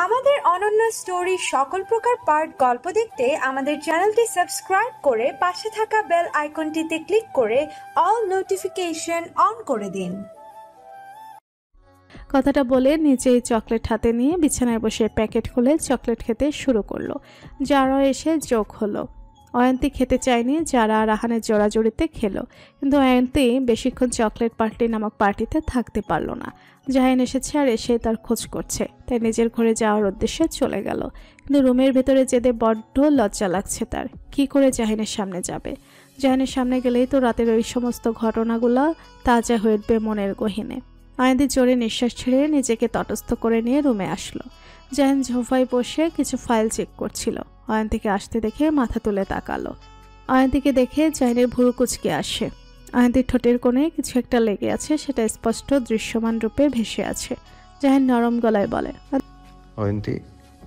আমাদের অনন্য স্টোরি সকল প্রকার পার্ট গল্প দেখতে আমাদের চ্যানেলটি সাবস্ক্রাইব করে পাশে থাকা বেল আইকনটিতে ক্লিক করে অল নোটিফিকেশন অন করে দিন। কথাটা বলে নিজেই চকলেট হাতে নিয়ে বিছানায় বসে প্যাকেট খুলে চকলেট খেতে শুরু করলো। যারা এসে যোগ হলো। অয়ন্তী খেতে চায়নি, যারা রাহানের জোড়াজুড়িতে খেলো, কিন্তু অয়ন্তী বেশিক্ষণ চকলেট পার্টি নামক পার্টিতে থাকতে পারল না। জাহিন এসেছে আর এসে তার খোঁজ করছে, তাই নিজের ঘরে যাওয়ার উদ্দেশ্যে চলে গেল। কিন্তু রুমের ভেতরে যেতে বড্ড লজ্জা লাগছে তার। কি করে জাহিনের সামনে যাবে? জাহিনের সামনে গেলেই তো রাতের ওই সমস্ত ঘটনাগুলো তাজা হয়ে উঠবে মনের গহীনে। অয়ন্তী জোরে নিঃশ্বাস ছেড়ে নিজেকে তটস্থ করে নিয়ে রুমে আসলো। জাহিন ঝোফায় বসে কিছু ফাইল চেক করছিল। অয়ন্তীকে আসতে দেখে মাথা তুলে তাকালো। অয়ন্তীকে দেখে জাহিনের ভুরু কুঁচকে আসে। অয়ন্তীর ঠোঁটের কোণে কিছু একটা লেগে আছে, সেটা স্পষ্ট দৃশ্যমান রূপে ভেসে আছে। জাহিন নরম গলায় বলে, অয়ন্তী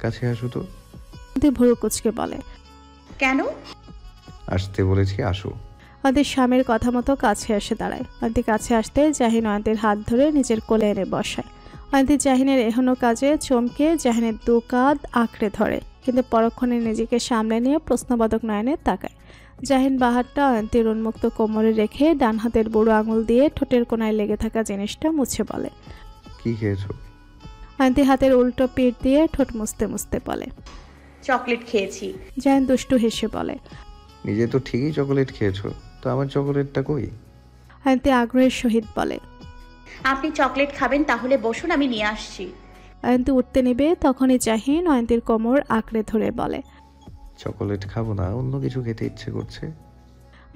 কাছে আসো তো। অয়ন্তী ভুরু কুঁচকে বলে, কেন? আসতে বলেছি, আসো। অয়ন্তীর স্বামীর কথা মতো কাছে এসে দাঁড়ায়। অয়ন্তী কাছে আসতে জাহিন অয়ন্তীর হাত ধরে নিজের কোলে এনে বসায়। অয়ন্তী জাহিনের এহেন কাজে চমকে জাহিনের দু কাঁধ আঁকড়ে ধরে, কিন্তু পরক্ষণে নিজেকে সামলে নিয়ে প্রশ্নবোধক নয়নে তাকায়। জাহিন বাহারটা অয়ন্তীর উন্মুক্ত কোমরে রেখে ডান হাতের বুড়ো আঙুল দিয়ে ঠোঁটের কোনায় লেগে থাকা জিনিসটা মুছে বলে, কি খেয়েছো? অয়ন্তী হাতের উল্টো পিঠ দিয়ে ঠোঁট মুছতে মুছতে বলে, চকলেট খেয়েছি। জাহিন দুষ্টু হেসে বলে, নিজে তো ঠিকই চকোলেট খেয়েছো, তো আমার চকোলেটটা কই? অয়ন্তী আগ্রহের সহিত বলে, আপনি চকলেট খাবেন তাহলে বসুন, আমি নিয়ে আসছি। অয়ন্তী উঠতে নেবে, তখনই জাহিন অয়ন্তীর কোমর আঁকড়ে ধরে বলে, চকোলেট খাবো না, অন্য কিছু খেতে ইচ্ছে করছে।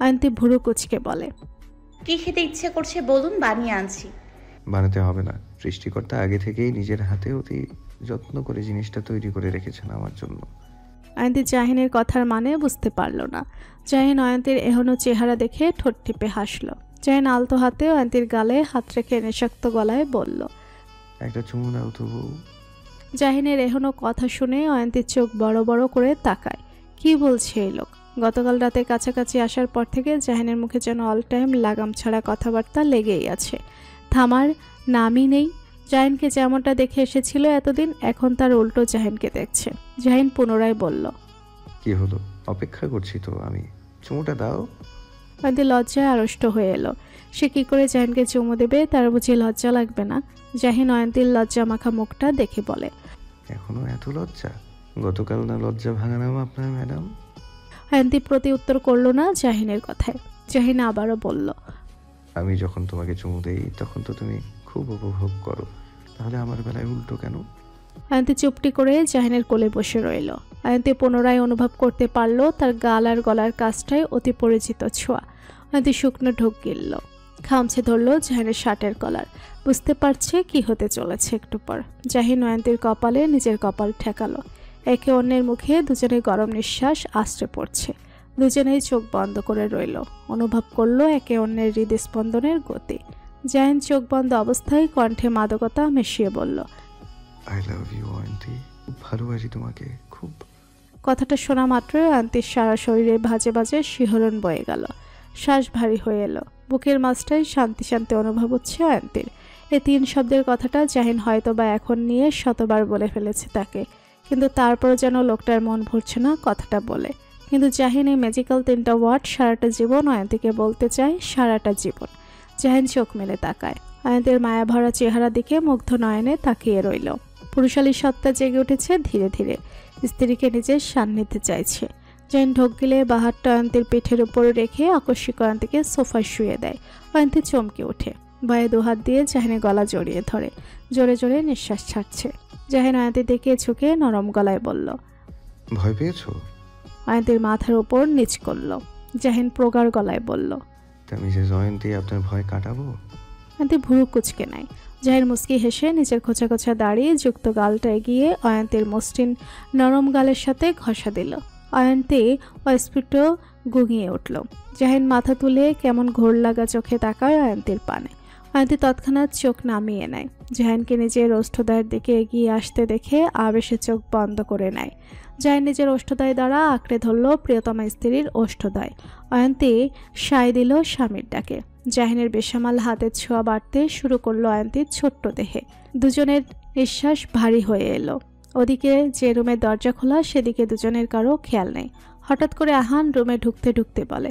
অয়ন্তী ভুরু কুঁচকে বলে, কি খেতে ইচ্ছে করছে বলুন, বানিয়ে আনছি। বানাতে হবে না, সৃষ্টিকর্তা আগে থেকেই নিজের হাতে অতি যত্ন করে জিনিসটা তৈরি করে রেখেছেন আমার জন্য। অয়ন্তী জাহিনের কথার মানে বুঝতে পারল না। জাহিন অয়ন্তীর এহনো চেহারা দেখে ঠোঁট টিপে হাসল। জাহিন আলতো হাতে অয়ন্তীর গালে হাত রেখে নেশাক্ত গলায় বলল, একটা চুমু দাও তো বউ। জাহিনের এহনো কথা শুনে অয়ন্তীর চোখ বড় বড় করে তাকায়। কি বলছে এই লোক? গতকাল রাতে কাছাকাছি আসার পর থেকে জাহিনের মুখে যেন অল টাইম লাগাম ছাড়া কথাবার্তা লেগেই আছে, থামার নামই নেই। জাহিনকে যেমনটা দেখে এসেছিল এতদিন, এখন তার উল্টো জাহিনকে দেখছে। জাহিন পুনরায় বলল, কি হলো? অপেক্ষা করছি তো আমি, চুমুটা দাও। অয়ন্তী লজ্জায় আড়ষ্ট হয়ে এলো। সে কি করে জাহিনকে চুমু দেবে? তার বুঝি লজ্জা লাগবে না? জাহিন অয়ন্তীর লজ্জা মাখা মুখটা দেখে বলে, এখনো এত লজ্জা? গতকাল না লজ্জা ভাঙালাম আপনার ম্যাডাম। অয়ন্তী প্রতি উত্তর করলো না জাহিনের কথায়। জাহিন আবারও বলল, আমি যখন তোমাকে চুমু দেই তখন তো তুমি খুব উপভোগ করো, তাহলে আমার বেলায় উল্টো কেন? অয়ন্তী চুপটি করে জাহিনের কোলে বসে রইল। অয়ন্তী পুনরায় অনুভব করতে পারল তার গাল আর গলার কাছটায় অতি পরিচিত ছোঁয়া। অয়ন্তী শুকনো ঢোক গিলল, খামছে ধরল জাহিনের শার্টের কলার। বুঝতে পারছে কি হতে চলেছে একটু পর। জাহিন অয়ন্তীর কপালে নিজের কপাল ঠেকালো। একে অন্যের মুখে দুজনে গরম নিঃশ্বাস আশ্রে পড়ছে। দুজনেই চোখ বন্ধ করে রইল, অনুভব করলো একে অন্যের হৃদস্পন্দনের গতি। জাহিন চোখ বন্ধ অবস্থায় কণ্ঠে মাদকতা মিশিয়ে বলল, আই লাভ ইউ অয়ন্তী, খুব ভালোবাসি তোমাকে খুব। কথাটা শোনা মাত্রই অয়ন্তীর সারা শরীরে ভাজে ভাজে শিহরণ বয়ে গেল। শ্বাস ভারী হয়ে এলো। বুকের মাঝটায় শান্তি শান্তি অনুভব হচ্ছে অয়ন্তীর। এই 3 শব্দের কথাটা জাহিন হয়তো বা এখন নিয়ে শতবার বলে ফেলেছে তাকে, কিন্তু তারপর যেন লোকটার মন ভরছে না কথাটা বলে। কিন্তু জাহিন এই ম্যাজিক্যাল 3টা ওয়ার্ড সারাটা জীবন অয়ন্তীকে বলতে চায়, সারাটা জীবন। জাহিন চোখ মেলে তাকায়। অয়ন্তীর মায়া ভরা চেহারা দিকে মুগ্ধ নয়নে তাকিয়ে রইল। পুরুষালী সত্তা জেগে উঠেছে ধীরে ধীরে, স্ত্রীকে নিজের সান্নিধ্যে চাইছে। জাহিন ঢোক গিলে বাহারটা অয়ন্তীর পিঠের উপরে রেখে আকস্মিক অয়ন্তীকে সোফায় শুয়ে দেয়। অয়ন্তী চমকে ওঠে, ভয়ে 2 হাত দিয়ে জাহিনের গলা জড়িয়ে ধরে, জোরে জোরে নিঃশ্বাস ছাড়ছে। জাহিন অয়ন্তীর দিকে ঝুঁকে নরম গলায় বলল, ভয় পেয়েছো? অয়ন্তীর মাথার উপর নিচ করল। জাহিন প্রগাঢ় গলায় বলল, আমি যে জয়ন্তী আপনার ভয় কাটাবো। অয়ন্তী ভুরু কুঁচকে নেয়। জাহির মুচকি হেসে নিজের খোঁচা খোঁচা দাড়ি যুক্ত গালটা এগিয়ে অয়ন্তীর মসৃণ নরম গালের সাথে ঘষা দিল। অয়ন্তী অস্ফুট গুঙিয়ে উঠল। জাহিন মাথা তুলে কেমন ঘোর লাগা চোখে তাকায় অয়ন্তীর পানে। অয়ন্তী তৎক্ষণাৎ চোখ নামিয়ে নেয়। জাহিনকে নিজের ওষ্ঠদ্বয়ের দিকে এগিয়ে আসতে দেখে আবেশে চোখ বন্ধ করে নেয়। জাহিন নিজের ওষ্ঠদ্বয় দ্বারা আঁকড়ে ধরল প্রিয়তমা স্ত্রীর ওষ্ঠদ্বয়। অয়ন্তী সায় দিল স্বামীর ডাকে। জাহিনের বেসামাল হাতের ছোঁয়া বাড়তে শুরু করলো অয়ন্তীর ছোট্ট দেহে। দুজনের নিঃশ্বাস ভারী হয়ে এলো। ওদিকে যে রুমের দরজা খোলা সেদিকে দুজনের কারো খেয়াল নেই। হঠাৎ করে আহান রুমে ঢুকতে ঢুকতে বলে,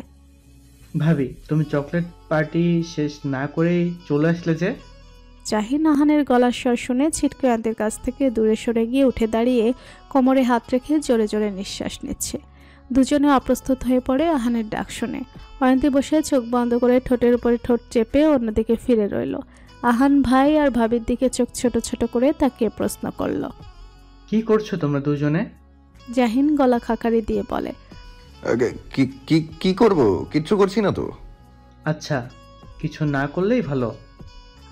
ভাবি তুমি চকলেট পার্টি শেষ না করেই চলে আসলে যে? জাহিন আহানের গলার স্বর শুনে ছিটকে অয়ন্তীর কাছ থেকে দূরে সরে গিয়ে উঠে দাঁড়িয়ে কোমরে হাত রেখে জোরে জোরে নিঃশ্বাস নিচ্ছে। দুজনে অপ্রস্তুত হয়ে পড়ে আহানের ডাক শুনে। অয়ন্তী বসে চোখ বন্ধ করে ঠোঁটের উপরে ঠোঁট চেপে অন্যদিকে ফিরে রইল। আহান ভাই আর ভাবির দিকে চোখ ছোট ছোট করে তাকিয়ে প্রশ্ন করল, কি করছো তোমরা দুজনে? জাহিন গলা খাকারি দিয়ে বলে, কি করব? কিচ্ছু করছি না তো। আচ্ছা, কিছু না করলেই ভালো।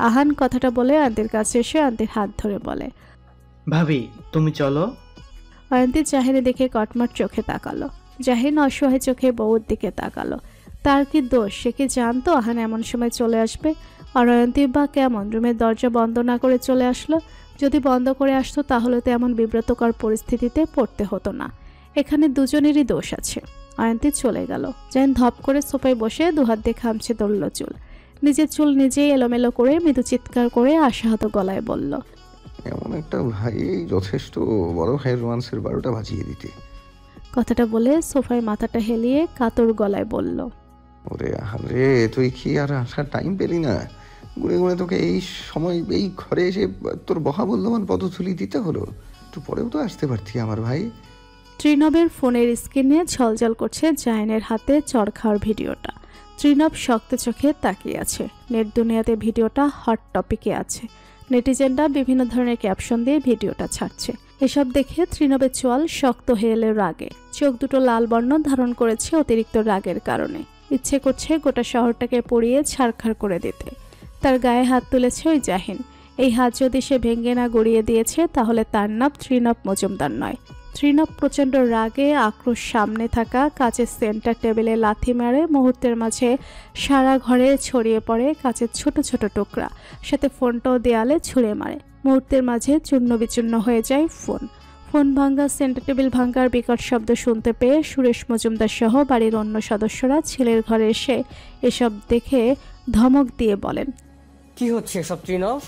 আহান কথাটা বলে অয়ন্তীর কাছে এসে অয়ন্তীর হাত ধরে বলে, ভাবি তুমি চলো। অয়ন্তী জাহিনে দেখে কটমট চোখে তাকালো। জাহিন অসহায় চোখে বউর দিকে তাকালো। তার কি দোষ? সে কি জানতো আহান এমন সময় চলে আসবে? আর অয়ন্তী বা কেমন রুমের দরজা বন্ধ না করে চলে আসলো? যদি বন্ধ করে আসতো তাহলে তো এমন বিব্রতকর পরিস্থিতিতে পড়তে হতো না। এখানে দুজনেরই দোষ আছে। অয়ন্তী চলে গেল। জাহিন ধপ করে সোফায় বসে দুহাত দিয়ে খামছে ধরল চুল। নিজের চুল নিজেই এলোমেলো করে মৃদু চিৎকার করে আশাহত গলায় বলল, এমন একটা ভাই যথেষ্ট, বড় ভাইয়ের রোমান্সের 12টা বাজিয়ে দিতে। কথাটা বলে সোফায় মাথাটা হেলিয়ে কাতর গলায় বলল, ওরে আরে তুই কি আর আসার টাইম পেলি না? ঘুরে ঘুরে তোকে এই সময় এই ঘরে এসে তোর মহামূল্যবান পদধূলি দিতে হলো। একটু পরেও তো আসতে পারতি আমার ভাই। ত্রিনবের ফোনের স্ক্রিনে ঝলঝল করছে জাহিনের হাতে চড় খাওয়ার ভিডিওটা। ত্রিনব শক্ত চোখে তাকিয়ে আছে। নেট দুনিয়াতে ভিডিওটা হট টপিকে আছে। নেটিজেনরা বিভিন্ন ধরনের ক্যাপশন দিয়ে ভিডিওটা ছাড়ছে। এসব দেখে ত্রিনবের চোয়াল শক্ত হয়ে এলো রাগে। চোখ দুটো লাল বর্ণ ধারণ করেছে অতিরিক্ত রাগের কারণে। ইচ্ছে করছে গোটা শহরটাকে পুড়িয়ে ছারখার করে দিতে। তার গায়ে হাত তুলেছে ওই জাহিন। এই হাত যদি সে ভেঙে না গড়িয়ে দিয়েছে তাহলে তার নাম ত্রিনব মজুমদার নয়। ত্রিনব প্রচণ্ড রাগে আক্রোশ সামনে থাকা কাচের সেন্টার টেবিলে লাথি মারে। মুহূর্তের মাঝে সারা ঘরে ছড়িয়ে পড়ে কাচের ছোট ছোট টুকরা। সাথে ফোনটাও দেয়ালে ছুঁড়ে মারে। মুহূর্তের মাঝে চূর্ণ বিচূর্ণ হয়ে যায় ফোন ভাঙ্গা, সেন্টার টেবিল ভাঙ্গার বিকট শব্দ শুনতে পেয়ে সুরেশ মজুমদার সহ বাড়ির অন্য সদস্যরা ছেলের ঘরে এসে এসব দেখে ধমক দিয়ে বলেন, কি হচ্ছে সব ত্রিনব?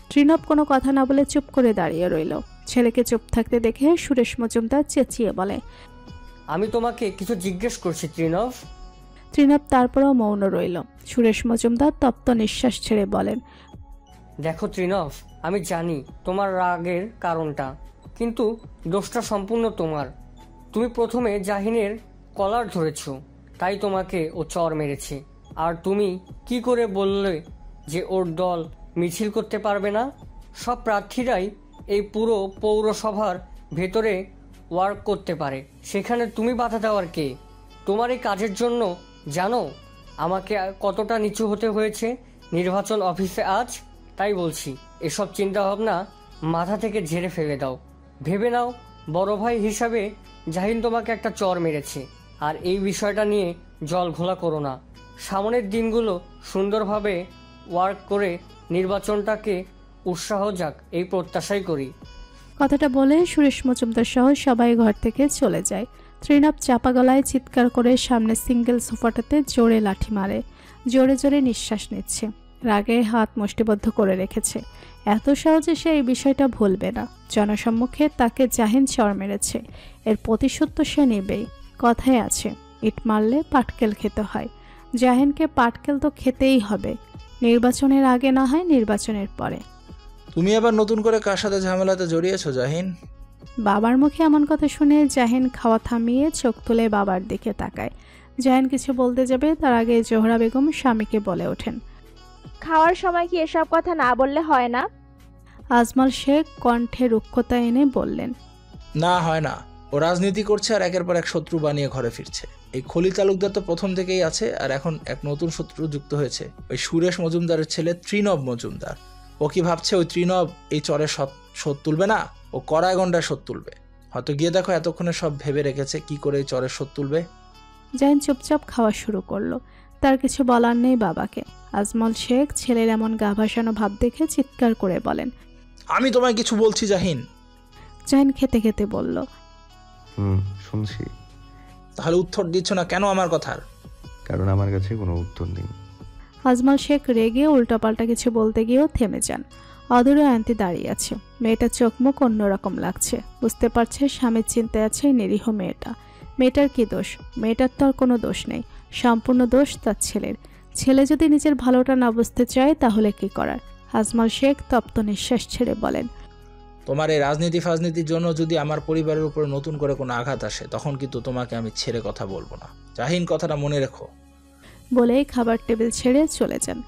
ত্রিনব কোনো কথা না বলে চুপ করে দাঁড়িয়ে রইল। ছেলেকে চুপ থাকতে দেখে সুরেশ মজুমদার চেঁচিয়ে বলে, আমি তোমাকে কিছু জিজ্ঞেস করছি ত্রিনব। ত্রিনব তারপরও মৌন রইল। সুরেশ মজুমদার তপ্ত নিঃশ্বাস ছেড়ে বলেন, দেখো ত্রিনব, আমি জানি তোমার রাগের কারণটা, কিন্তু দোষটা সম্পূর্ণ তোমার। তুমি প্রথমে জাহিনের কলার ধরেছ, তাই তোমাকে ও চর মেরেছে। আর তুমি কি করে বললে যে ওর দল মিছিল করতে পারবে না? সব প্রার্থীরাই এই পুরো পৌরসভার ভেতরে ওয়ার্ক করতে পারে, সেখানে তুমি বাধা দেওয়ার কে? তোমার এই কাজের জন্য জানো আমাকে কতটা নিচু হতে হয়েছে নির্বাচন অফিসে আজ? তাই বলছি, এসব চিন্তাভাবনা মাথা থেকে ঝেড়ে ফেলে দাও। ভেবে নাও বড় ভাই হিসাবে জাহিন তোমাকে একটা চর মেরেছে, আর এই বিষয়টা নিয়ে জল ঘোলা করো না। সামনের দিনগুলো সুন্দরভাবে ওয়ার্ক করে নির্বাচনটাকে উৎসাহ যাক, এই প্রত্যাশাই করি। কথাটা বলে সুরেশ মজুমদার সহ সবাই ঘর থেকে চলে যায়। ত্রিনব চাপা গলায় চিৎকার করে সামনে সিঙ্গেল সোফাটাতে জোরে লাঠি মারে। জোরে জোরে নিঃশ্বাস নিচ্ছে। রাগে হাত মুষ্টিবদ্ধ করে রেখেছে। এত সহজে সে এই বিষয়টা ভুলবে না। জনসম্মুখে তাকে জাহিন চর মেরেছে, এর প্রতিশোধ তো সে নেবেই। কথায় আছে, ইট মারলে পাটকেল খেতে হয়। জাহিনকে পাটকেল তো খেতেই হবে, নির্বাচনের আগে না হয় নির্বাচনের পরে। তুমি আবার নতুন করে কার সাথে ঝামেলাতে জড়িয়েছো জাহিন? বাবার মুখে এমন কথা শুনে জাহিন খাওয়া থামিয়ে চোখ তুলে বাবার দিকে তাকায়। জাহিন কিছু বলতে যাবে তার আগে জোহরা বেগম স্বামীকে বলে ওঠেন, খাওয়ার সময় কি এসব কথা না বললে হয় না? আজমল শেখ কণ্ঠে রুক্ষতা এনে বললেন, না হয় না, ও রাজনীতি করছে আর একের পর এক শত্রু বানিয়ে ঘরে ফিরছে। এই খলি তালুকদার তো প্রথম থেকেই আছে, আর এখন এক নতুন শত্রু যুক্ত হয়েছে, ওই সুরেশ মজুমদারের ছেলে ত্রিনব মজুমদার। ও কি ভাবছে ওই ত্রিনব এই চরের শোধ তুলবে না? ও কড়ায় গন্ডায় শোধ তুলবে। হয়তো গিয়ে দেখো এতক্ষণে সব ভেবে রেখেছে কি করে এই চরের শোধ তুলবে। জাহিন চুপচাপ খাওয়া শুরু করলো। তার কিছু বলার নেই বাবাকে। আজমল শেখ ছেলের এমন গা ভাসানো ভাব দেখে চিৎকার করে বলেন, আমি তোমায় কিছু বলছি জাহিন। জাহিন খেতে খেতে বলল, শুনছি। তাহলে উত্তর দিচ্ছ না কেন আমার কথার? কারণ আমার কাছে কোনো উত্তর নেই। আজমল শেখ রেগে উল্টাপাল্টা কিছু বলতে গিয়েও থেমে যান। অদূরে অয়ন্তী দাঁড়িয়ে আছে। মেয়েটার চোখ মুখ অন্যরকম লাগছে। বুঝতে পারছে স্বামীর চিন্তায় আছে নিরীহ মেয়েটা। মেয়েটার কি দোষ? মেয়েটার তো আর কোনো দোষ নেই, সম্পূর্ণ দোষ তার ছেলের। ছেলে যদি নিজের ভালোটা না বুঝতে চায় তাহলে কি করার? আজমল শেখ তপ্ত নিঃশ্বাস ছেড়ে বলেন, তোমার এই রাজনীতি ফাজনীতির জন্য যদি আমার পরিবারের উপর নতুন করে কোনো আঘাত আসে তখন কিন্তু তোমাকে আমি ছেড়ে কথা বলবো না। জাহিন, কথাটা মনে রেখো। বলেই খাবার টেবিল ছেড়ে চলে যান।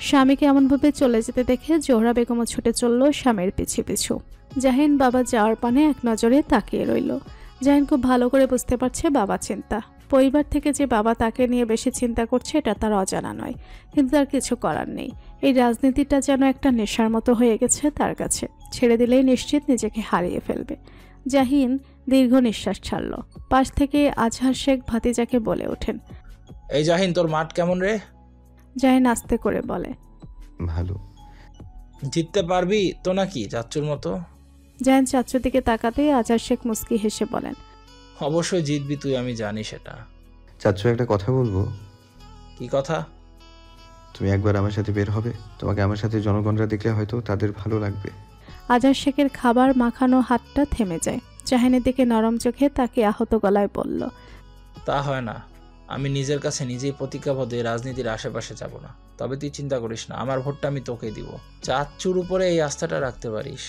স্বামীকে এমনভাবে চলে যেতে দেখে জোহরা বেগমও ছুটে চলল স্বামীর পিছু পিছু। জাহিন বাবা যাওয়ার পানে এক নজরে তাকিয়ে রইল। জাহিন খুব ভালো করে বুঝতে পারছে বাবা চিন্তা। পরিবার থেকে যে বাবা তাকে নিয়ে বেশি চিন্তা করছে এটা তার অজানা নয়, কিন্তু তার কিছু করার নেই। এই রাজনীতিটা যেন একটা নেশার মতো হয়ে গেছে তার কাছে। ছেড়ে দিলেই নিশ্চিত নিজেকে হারিয়ে ফেলবে। জাহিন দীর্ঘ নিঃশ্বাস ছাড়ল। পাশ থেকে আজহার শেখ ভাতিজাকে বলে ওঠেন, এই জাহিন, তোর মাঠ কেমন রে? জাহিন আস্তে করে বলে, ভালো। জিততে পারবি তো নাকি চাচ্চুর মতো? জাহিন চাচুর দিকে তাকাতেই আজহার শেখ মুস্কি হেসে বলেন, অবশ্যই জিতবি তুই, আমি জানি সেটা। চাচ্চু, একটা কথা বলবো? কি কথা? তুমি একবার আমার সাথে বের হবে? তোমাকে আমার সাথে জনগণরা দেখলে হয়তো তাদের ভালো লাগবে। আজহার শেখের খাবার মাখানো হাতটা থেমে যায়। জাহিনের দিকে নরম চোখে তাকে আহত গলায় বলল, তা হয় না। আমি নিজের কাছে নিজেই প্রতিজ্ঞাবদ্ধ রাজনীতির আশেপাশে যাব না। তবে তুই চিন্তা করিস না, আমার ভোটটা আমি তোকে দিব। চাচ্চুর উপরে এই আস্থাটা রাখতে পারিস।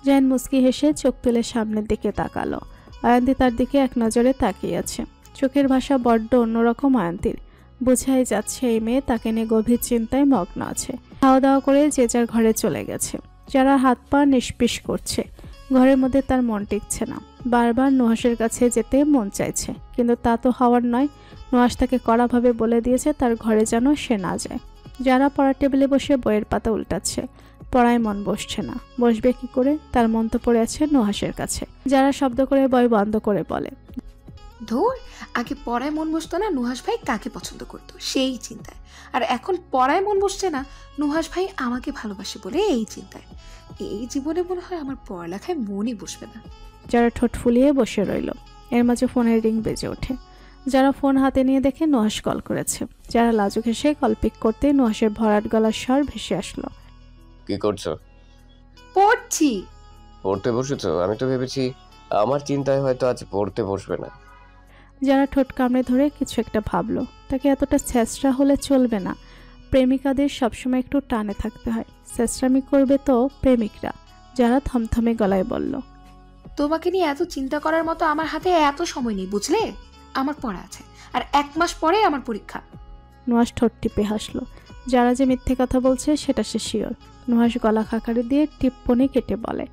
জাহিন মুস্কি হেসে চোখ তুলে সামনের দিকে তাকালো। অয়ন্তী তার দিকে এক নজরে তাকিয়ে আছে। চোখের ভাষা বড্ড অন্যরকম অয়ন্তীর। বোঝাই যাচ্ছে এই মেয়ে তাকে নিয়ে গভীর চিন্তায় মগ্ন আছে। খাওয়া দাওয়া করে যে যার ঘরে চলে গেছে। যারা হাত পা নিষ্পিস করছে। ঘরের মধ্যে তার মন টিকছে না। বারবার নুহাসের কাছে যেতে মন চাইছে, কিন্তু তা তো হওয়ার নয়। নুহাস তাকে কড়াভাবে বলে দিয়েছে তার ঘরে যেন সে না যায়। যারা পড়ার টেবিলে বসে বইয়ের পাতা উল্টাচ্ছে। পড়ায় মন বসছে না। বসবে কি করে? তার মন তো পড়ে আছে নুহাসের কাছে। যারা শব্দ করে বই বন্ধ করে বলে, ধুর, আগে পড়ায় মন বসতো না নুহাস ভাই কাকে পছন্দ করতো সেই চিন্তায়, আর এখন পড়ায় মন বসছে না নুহাস ভাই আমাকে ভালোবাসে বলে এই চিন্তায়। এই জীবনে মনে হয় আমার পড়ালেখায় মনই বসবে না। যারা ঠোঁট ফুলিয়ে বসে রইল। এর মাঝে ফোনের রিং বেজে ওঠে। যারা ফোন হাতে নিয়ে দেখে নুহাস কল করেছে। যারা লাজুক হেসে কল পিক করতে নুহাসের ভরাট গলার স্বর ভেসে আসলো, কি করছো? পড়ছি। পড়তে বসেছো? আমি তো ভেবেছি আমার চিন্তায় হয়তো আজ পড়তে বসবে না। যারা ঠোঁট কামড়ে ধরে কিছু একটা ভাবলো। তাকে এতটা ছেঁচড়া হলে চলবে না। প্রেমিকাদের সবসময় একটু টানে থাকতে হয়। ছেঁচড়ামি করবে তো প্রেমিকরা। যারা থমথমে গলায় বলল, তোমাকে নিয়ে এত চিন্তা করার মতো আমার হাতে এত সময় নেই, বুঝলে? আমার পড়া আছে, আর 1 মাস পরে আমার পরীক্ষা। নুহাস ঠোঁট টিপে হাসলো। যারা যে মিথ্যে কথা বলছে সেটা সে শিওর। নুহাস গলা খাকারি দিয়ে টিপ্পনি কেটে বলে,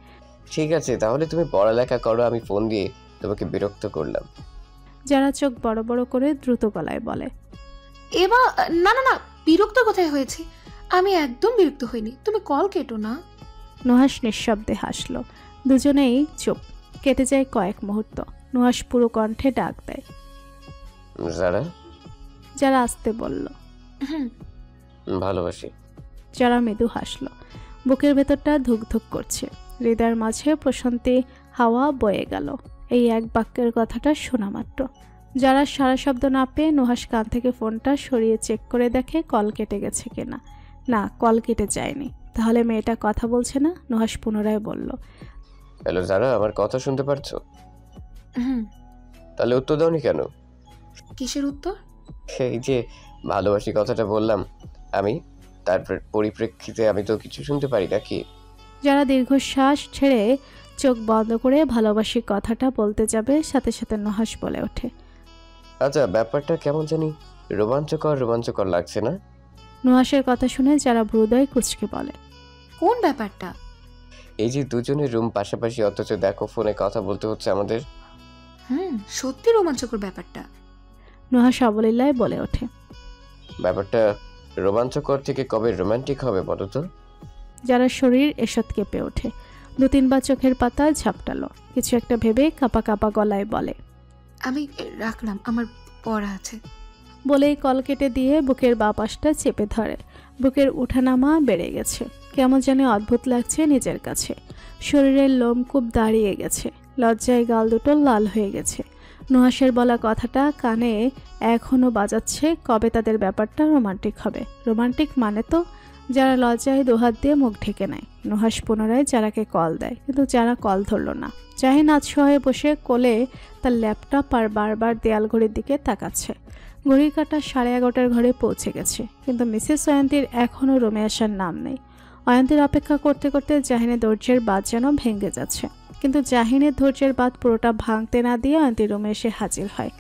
ঠিক আছে, তাহলে তুমি পড়ালেখা করো, আমি ফোন দিয়ে তোমাকে বিরক্ত করলাম। যারা চোখ বড় বড় করে দ্রুত গলায় বলে, এবার না না না, বিরক্ত কোথায় হয়েছে? আমি একদম বিরক্ত হইনি, তুমি কল কেটো না। নুহাস নিঃশব্দে হাসলো। দুজনেই চুপ। কেটে যায় কয়েক মুহূর্ত। নুহাস পুরো কণ্ঠে ডাক দেয়, যারা। যারা আসতে বলল, ভালোবাসি। যারা মৃদু হাসলো। বুকের ভেতরটা ধুকধুক করছে। হৃদয়ের মাঝে প্রশান্তি হাওয়া বয়ে গেল এই এক বাক্যের কথাটা শোনা মাত্র। যারা সারা শব্দ না পেয়ে নুহাস কান থেকে ফোনটা সরিয়ে চেক করে দেখে কল কেটে গেছে কিনা। না, কল কেটে যায়নি। তাহলে মেয়েটা কথা বলছে না? নুহাস পুনরায় বলল, হ্যালো যারা, আমার কথা শুনতে পারছো? তাহলে উত্তর দাওনি কেন? কিসের উত্তর? এই যে ভালোবাসি কথাটা বললাম আমি, তার পরিপ্রেক্ষিতে আমি তো কিছু শুনতে পারি নাকি? যারা দীর্ঘশ্বাস ছেড়ে চোখ বন্ধ করে ভালোবাসি কথাটা বলতে যাবে, সাথে সাথে নুহাস বলে ওঠে, আচ্ছা, ব্যাপারটা কেমন জানি রোমাঞ্চকর লাগছে না? নুহাসের কথা শুনে যারা হৃদয় কুঁচকে বলে, কোন ব্যাপারটা? এই যে দুজনের রুম পাশাপাশি, অথচ দেখো ফোনে কথা বলতে হচ্ছে আমাদের। সত্যি রোমাঞ্চকর ব্যাপারটা। নুহাস অবলীলায় বলে ওঠে, ব্যাপারটা রোমাঞ্চকর থেকে কবে রোমান্টিক হবে বলো তো? যারা শরীর এসত কেঁপে ওঠে। 2-3 বার চোখের পাতা ঝাপটালো। কিছু একটা ভেবে কাপা কাপা গলায় বলে, আমি রাখলাম, আমার পড়া আছে। বলেই কল কেটে দিয়ে বুকের বাঁ পাশটা চেপে ধরে। বুকের উঠানামা বেড়ে গেছে। কেমন জানি অদ্ভুত লাগছে নিজের কাছে। শরীরের লোমকূপ দাঁড়িয়ে গেছে। লজ্জায় গাল দুটো লাল হয়ে গেছে। নুহাসের বলা কথাটা কানে এখনো বাজাচ্ছে। কবে তাদের ব্যাপারটা রোমান্টিক হবে? রোমান্টিক মানে তো যারা লজ্জায় দুহাত দিয়ে মুখ ঢেকে নেয়। নুহাস পুনরায় যারাকে কল দেয়, কিন্তু যারা কল ধরল না। জাহিন আতশোয়া বসে কোলে তার ল্যাপটপ আর বারবার দেয়াল ঘড়ির দিকে তাকাচ্ছে। ঘড়ির কাঁটা 11:30 ঘরে পৌঁছে গেছে, কিন্তু মিসেস অয়ন্তীর এখনও রুমে আসার নাম নেই। অয়ন্তীর অপেক্ষা করতে করতে জাহিনের ধৈর্যের বাঁধ যেন ভেঙে যাচ্ছে, কিন্তু জাহিনের ধৈর্যের বাঁধ পুরোটা ভাঙতে না দিয়ে অয়ন্তীর রুমে এসে হাজির হয়।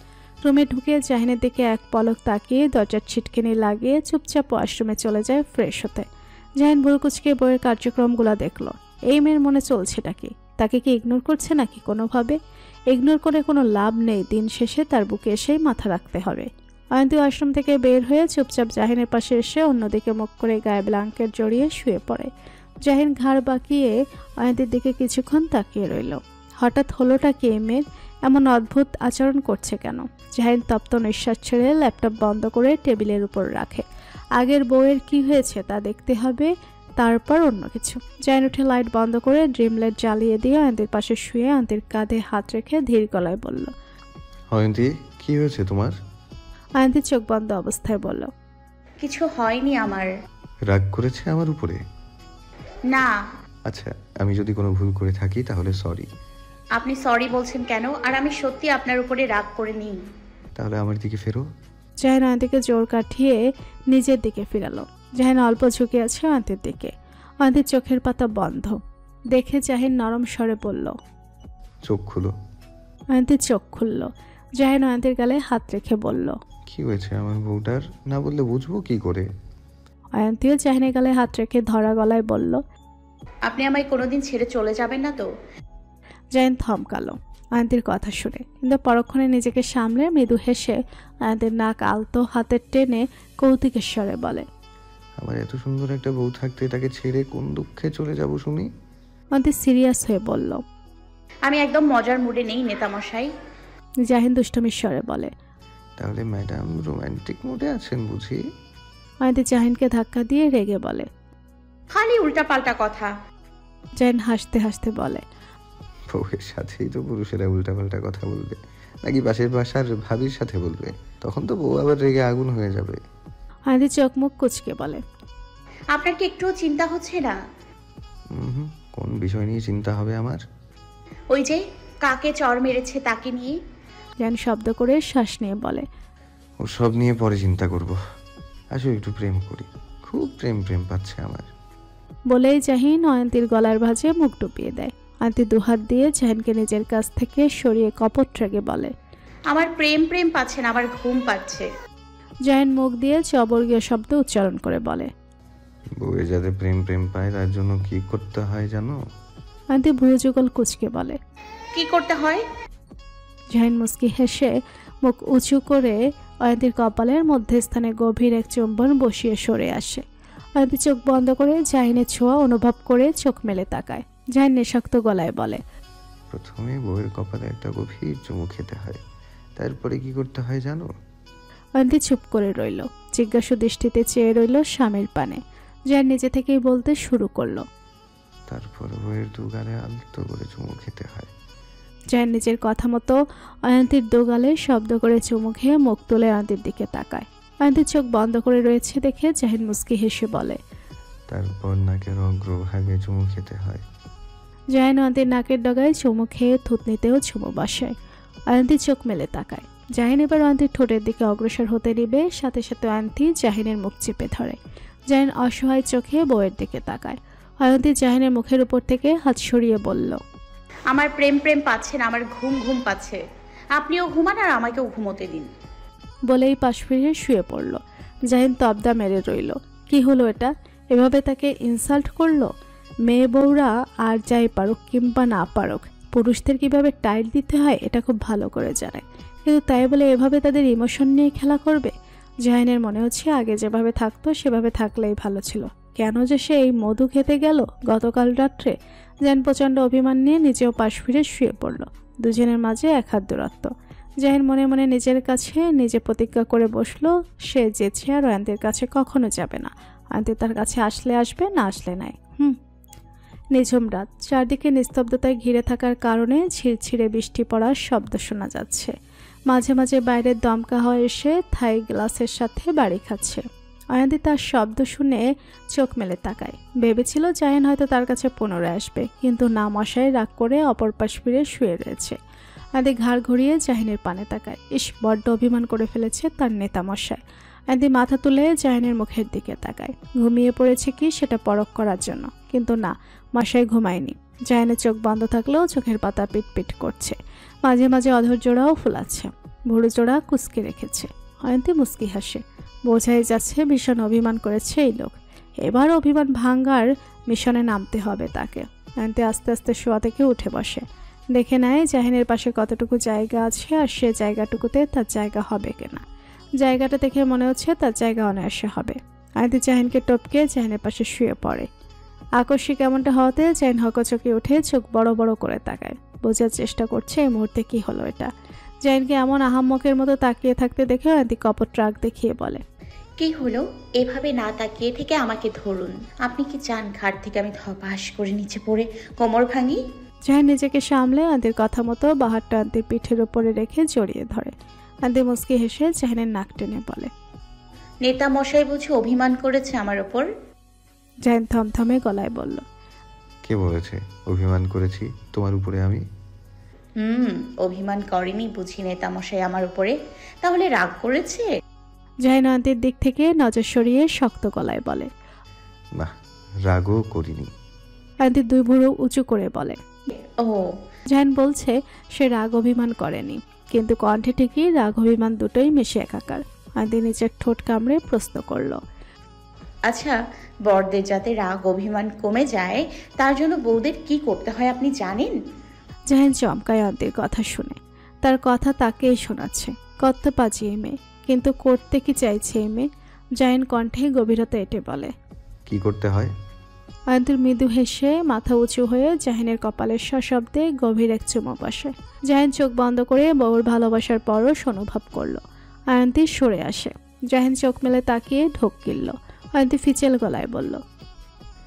রুমে ঢুকে জাহিনের দিকে এক পলক তাকিয়ে দরজার ছিটকিনি লাগিয়ে চুপচাপ ওয়াশরুমে চলে যায় ফ্রেশ হতে। জাহিন ভুরকুচকে বইয়ের কার্যক্রমগুলো দেখলো। এই মেয়ের মনে চলছেটা কি? তাকে কি ইগনোর করছে নাকি কোনোভাবে? ইগনোর করে কোনো লাভ নেই, দিন শেষে তার বুকে এসেই মাথা রাখতে হবে। অয়ন্তী ওয়াশরুম থেকে বের হয়ে চুপচাপ জাহিনের পাশে এসে অন্যদিকে মুখ করে গায়ে ব্ল্যাঙ্কেট জড়িয়ে শুয়ে পড়ে। জাহিন ঘাড় বাঁকিয়ে অয়ন্তীর দিকে কিছুক্ষণ তাকিয়ে রইল। হঠাৎ হলোটা কি? এই মেয়ের এমন অদ্ভুত আচরণ করছে কেন? জাহিন তপ্ত নিঃশ্বাস ছেড়ে ল্যাপটপ বন্ধ করে টেবিলের উপর রাখে। আগের বউয়ের কি হয়েছে তা দেখতে হবে, তারপর অন্য কিছু। জাহিন উঠে লাইট বন্ধ করে ড্রিম লাইট জ্বালিয়ে দিয়ে অয়ন্তীর পাশে শুয়ে অয়ন্তীর কাঁধে হাত রেখে ধীর গলায় বলল, অয়ন্তী কি হয়েছে তোমার? অয়ন্তী চোখ বন্ধ অবস্থায় বলল, কিছু হয়নি আমার। রাগ করেছে আমার উপরে? না। আচ্ছা, আমি যদি কোনো ভুল করে থাকি তাহলে সরি। আপনি সরি বলছেন কেন? আর আমি সত্যি আপনার উপরে রাগ করে নিই। তাহলে আমার দিকে ফেরো। জাহিন অয়ন্তীকে জোর কাঠিয়ে নিজের দিকে ফিরালো। জাহিন অল্প ঝুঁকে আছে অয়ন্তীর দিকে। অয়ন্তীর চোখের পাতা বন্ধ দেখে জাহিন নরম স্বরে বলল, চোখ খুলো। অয়ন্তীর চোখ খুলল। জাহিন অয়ন্তীর গালে হাত রেখে বলল, কি হয়েছে আমার বউটার? না বললে বুঝবো কি করে? অয়ন্তীও জাহিনের গালে হাত রেখে ধরা গলায় বলল, আপনি আমায় কোনোদিন ছেড়ে চলে যাবেন না তো? জাহিন থমকালো অয়ন্তীর কথা শুনে, কিন্তু পরক্ষণে নিজেকে সামলে মৃদু হেসে অয়ন্তীর নাক আলতো হাতের টেনে কৌতুকের স্বরে বলে, আমার এত সুন্দর একটা বউ থাকতে তাকে ছেড়ে কোন দুঃখে চলে যাব শুনি? অয়ন্তী সিরিয়াস হয়ে বলল, আমি একদম মজার মুডে নেই নেতামশাই। জাহিন দুষ্টমির স্বরে বলে, তাহলে ম্যাডাম রোমান্টিক মুডে আছেন বুঝি? অয়ন্তী জাহিনকে ধাক্কা দিয়ে রেগে বলে, খালি উল্টাপাল্টা কথা। জাহিন হাসতে হাসতে বলে, বউয়ের সাথেই তো পুরুষেরা উল্টাপাল্টা কথা বলবে, নাকি পাশের বাসার ভাবির সাথে বলবে? তখন তো বউ আবার রেগে আগুন হয়ে যাবে। অয়ন্তী চোখ মুখ কুচকে বলে, আপনার কি একটুও চিন্তা হচ্ছে না? কোন বিষয় নিয়ে চিন্তা হবে আমার? ওই যে কাকে চর মেরেছে তাকে নিয়ে। জাহিন শব্দ করে শ্বাস নিয়ে বলে, ও সব নিয়ে পরে চিন্তা করব। আসো একটু প্রেম করি, খুব প্রেম প্রেম পাচ্ছে আমার। বলেই জাহিন অয়ন্তীর গলার ভাঁজে মুখ ডুবিয়ে দেয়। অয়ন্তী দুহাত দিয়ে জাহিনকে নিজের কাছ থেকে সরিয়ে কপট রেগে বলে, আমার প্রেম প্রেম পাচ্ছে না, আমার ঘুম পাচ্ছে। জাহিন মুখ দিয়ে চবর্গীয় শব্দ উচ্চারণ করে বলে, বউয়ে যাতে প্রেম প্রেম পায় তার জন্য কি করতে হয় জানো? অয়ন্তী ভুরুযুগল কুচকে বলে, কি করতে হয়? জাহিন মুস্কি হেসে মুখ উঁচু করে অয়ন্তীর কপালের মধ্যস্থানে গভীর এক চুম্বন বসিয়ে সরে আসে। অয়ন্তী চোখ বন্ধ করে জাহিনের ছোঁয়া অনুভব করে চোখ মেলে তাকায়। জাহিন নিঃশক্ত গলায় বলে, প্রথমে বউয়ের কপালে একটা গভীর চুমু খেতে হয়, তারপরে কি করতে হয় জানো? অয়ন্তী চুপ করে রইল, জিজ্ঞাসু দৃষ্টিতে চেয়ে রইল স্বামীর পানে। জাহিন নিজে থেকেই বলতে শুরু করলো, তারপর বউয়ের দুগালে আলতো করে চুমু খেতে হয়। জাহিন নিজের কথা মতো অয়ন্তীর দোগালে শব্দ করে চুমু খেয়ে মুখ তুলে অয়ন্তীর দিকে তাকায়। অয়ন্তীর চোখ বন্ধ করে রয়েছে দেখে জাহিন মুস্কি হেসে বলে, তারপর নাকের অগ্রভাগে চুমু খেতে হয়। জাহিন অয়ন্তীর নাকের ডগায় চুমু খেয়ে থুতনিতেও চুমু বসায়। অয়ন্তীর চোখ মেলে তাকায়। জাহিন এবার অয়ন্তীর ঠোঁটের দিকে অগ্রসর হতে নিবে, সাথে সাথে অয়ন্তী জাহিনের মুখ চেপে ধরে। জাহিন অসহায় চোখে বউয়ের দিকে তাকায়। অয়ন্তী জাহিনের মুখের উপর থেকে হাত সরিয়ে বলল, আমার প্রেম প্রেম পাচ্ছে না, আমার ঘুম ঘুম পাচ্ছে। আপনিও ঘুমান আর আমাকেও ঘুমোতে দিন। বলেই পাশ ফিরে শুয়ে পড়ল। জাহিন তবদা মেরে রইল। কি হলো এটা? এভাবে তাকে ইনসাল্ট করলো? মেয়ে বউরা আর যাই পারুক কিংবা না পারুক, পুরুষদের কিভাবে টাইট দিতে হয় এটা খুব ভালো করে জানে, কিন্তু তাই বলে এভাবে তাদের ইমোশন নিয়ে খেলা করবে? জাহিনের মনে হচ্ছে আগে যেভাবে থাকতো সেভাবে থাকলেই ভালো ছিল। কেন যে সে এই মধু খেতে গেল গতকাল রাত্রে? জাহিন প্রচণ্ড অভিমান নিয়ে নিজেও পাশ ফিরে শুয়ে পড়ল। দুজনের মাঝে এক হাত দূরত্ব। জাহিন মনে মনে নিজের কাছে নিজে প্রতিজ্ঞা করে বসলো, সে যেছে আর অয়ন্তীর কাছে কখনো যাবে না। অয়ন্তী তার কাছে আসলে আসবে, না আসলে নাই। নিঝুম রাত, চারদিকে নিস্তব্ধতায় ঘিরে থাকার কারণে ঝিরঝিরে বৃষ্টি পড়ার শব্দ শোনা যাচ্ছে। মাঝে মাঝে বাইরের দমকা হয়ে এসে থাই গ্লাসের সাথে বাড়ি খাচ্ছে। অয়ন্তী তার শব্দ শুনে চোখ মেলে তাকায়। ভেবেছিল জাহিন হয়তো তার কাছে পুনরায় আসবে, কিন্তু না, মশাই রাগ করে অপর পাশ ফিরে শুয়ে রয়েছে। অয়ন্তী ঘাড় ঘুরিয়ে জাহিনের পানে তাকায়। ইস, বড্ড অভিমান করে ফেলেছে তার নেতা মশাই। অয়ন্তী মাথা তুলে জাহিনের মুখের দিকে তাকায়, ঘুমিয়ে পড়েছে কি সেটা পরখ করার জন্য। কিন্তু না, মশাই ঘুমায়নি। জাহিনের চোখ বন্ধ থাকলেও চোখের পাতা পিটপিট করছে, মাঝে মাঝে অধর জোড়াও ফুলাচ্ছে, ভুরু জোড়া কুচকে রেখেছে। অয়ন্তী মুচকি হাসে। বোঝাই যাচ্ছে ভীষণ অভিমান করেছে এই লোক। এবার অভিমান ভাঙ্গার মিশনে নামতে হবে তাকে। অয়ন্তী আস্তে আস্তে শোয়া থেকে উঠে বসে, দেখে নেয় জাহিনের পাশে কতটুকু জায়গা আছে আর সে জায়গাটুকুতে তার জায়গা হবে কিনা। জায়গাটা দেখে মনে হচ্ছে তার জায়গা অনায়াসে হবে। অয়ন্তী জাহিনকে টপকে জাহিনের পাশে শুয়ে পড়ে। আকস্মিক এমনটা হওয়াতে জাহিন হকচকে উঠে চোখ বড় বড় করে তাকায়, বোঝার চেষ্টা করছে এই মুহূর্তে কি হলো এটা। জাহিনকে এমন আহাম্মকের মতো তাকিয়ে থাকতে দেখে অয়ন্তী কপট রাগ দেখিয়ে বলে, কি হলো? এভাবে না তাকিয়ে থেকে আমাকে ধরুন। আপনি কি চান ঘাট থেকে আমি ধপাস করে নিচে পড়ে কোমর ভাঙি? জাহিন নিজেকে সামলে অয়ন্তীর কথা মতো বাহারটা অয়ন্তীর পিঠের উপরে রেখে জড়িয়ে ধরে। অয়ন্তী মুচকি হেসে জাহিনের নাক টেনে বলে, নেতা মশাই বুঝি অভিমান করেছে আমার ওপর? জাহিন থমথমে গলায় বলল, কে বলেছে অভিমান করেছি তোমার উপরে আমি? অভিমান করেনি বুঝি নেতা মশাই আমার উপরে? তাহলে রাগ করেছে? জাহিন অয়ন্তীর দিক থেকে নজর সরিয়ে শক্ত গলায় বলে, না, রাগও করিনি। অয়ন্তী দুই ভুরু উঁচু করে বলে, ও। জাহিন বলছে সে রাগ অভিমান করেনি, কিন্তু কণ্ঠে ঠিকই রাগ অভিমান দুটোই মিশে একাকার। অয়ন্তী নিচের ঠোঁট কামড়ে প্রশ্ন করল, আচ্ছা, বড়দের যাতে রাগ অভিমান কমে যায় তার জন্য বউদের কি করতে হয় আপনি জানেন? জাহিন চমকায় অয়ন্তীর কথা শুনে। তার কথা তাকেই শোনাচ্ছে। কত পাজিয়ে মেয়ে, কিন্তু করতে কি চাইছে এই মেয়ে? জাহিন কণ্ঠে গভীরতা এঁটে বলে, কি করতে হয়? অয়ন্তীর মৃদু হেসে মাথা উঁচু হয়ে জাহিনের কপালের সশব্দে গভীর এক চুমো বসে। জাহিন চোখ বন্ধ করে বউর ভালোবাসার পরশ অনুভব করলো। অয়ন্তী সরে আসে। জাহিন চোখ মেলে তাকিয়ে ঢোক গিলল। অয়ন্তী ফিচেল গলায় বলল,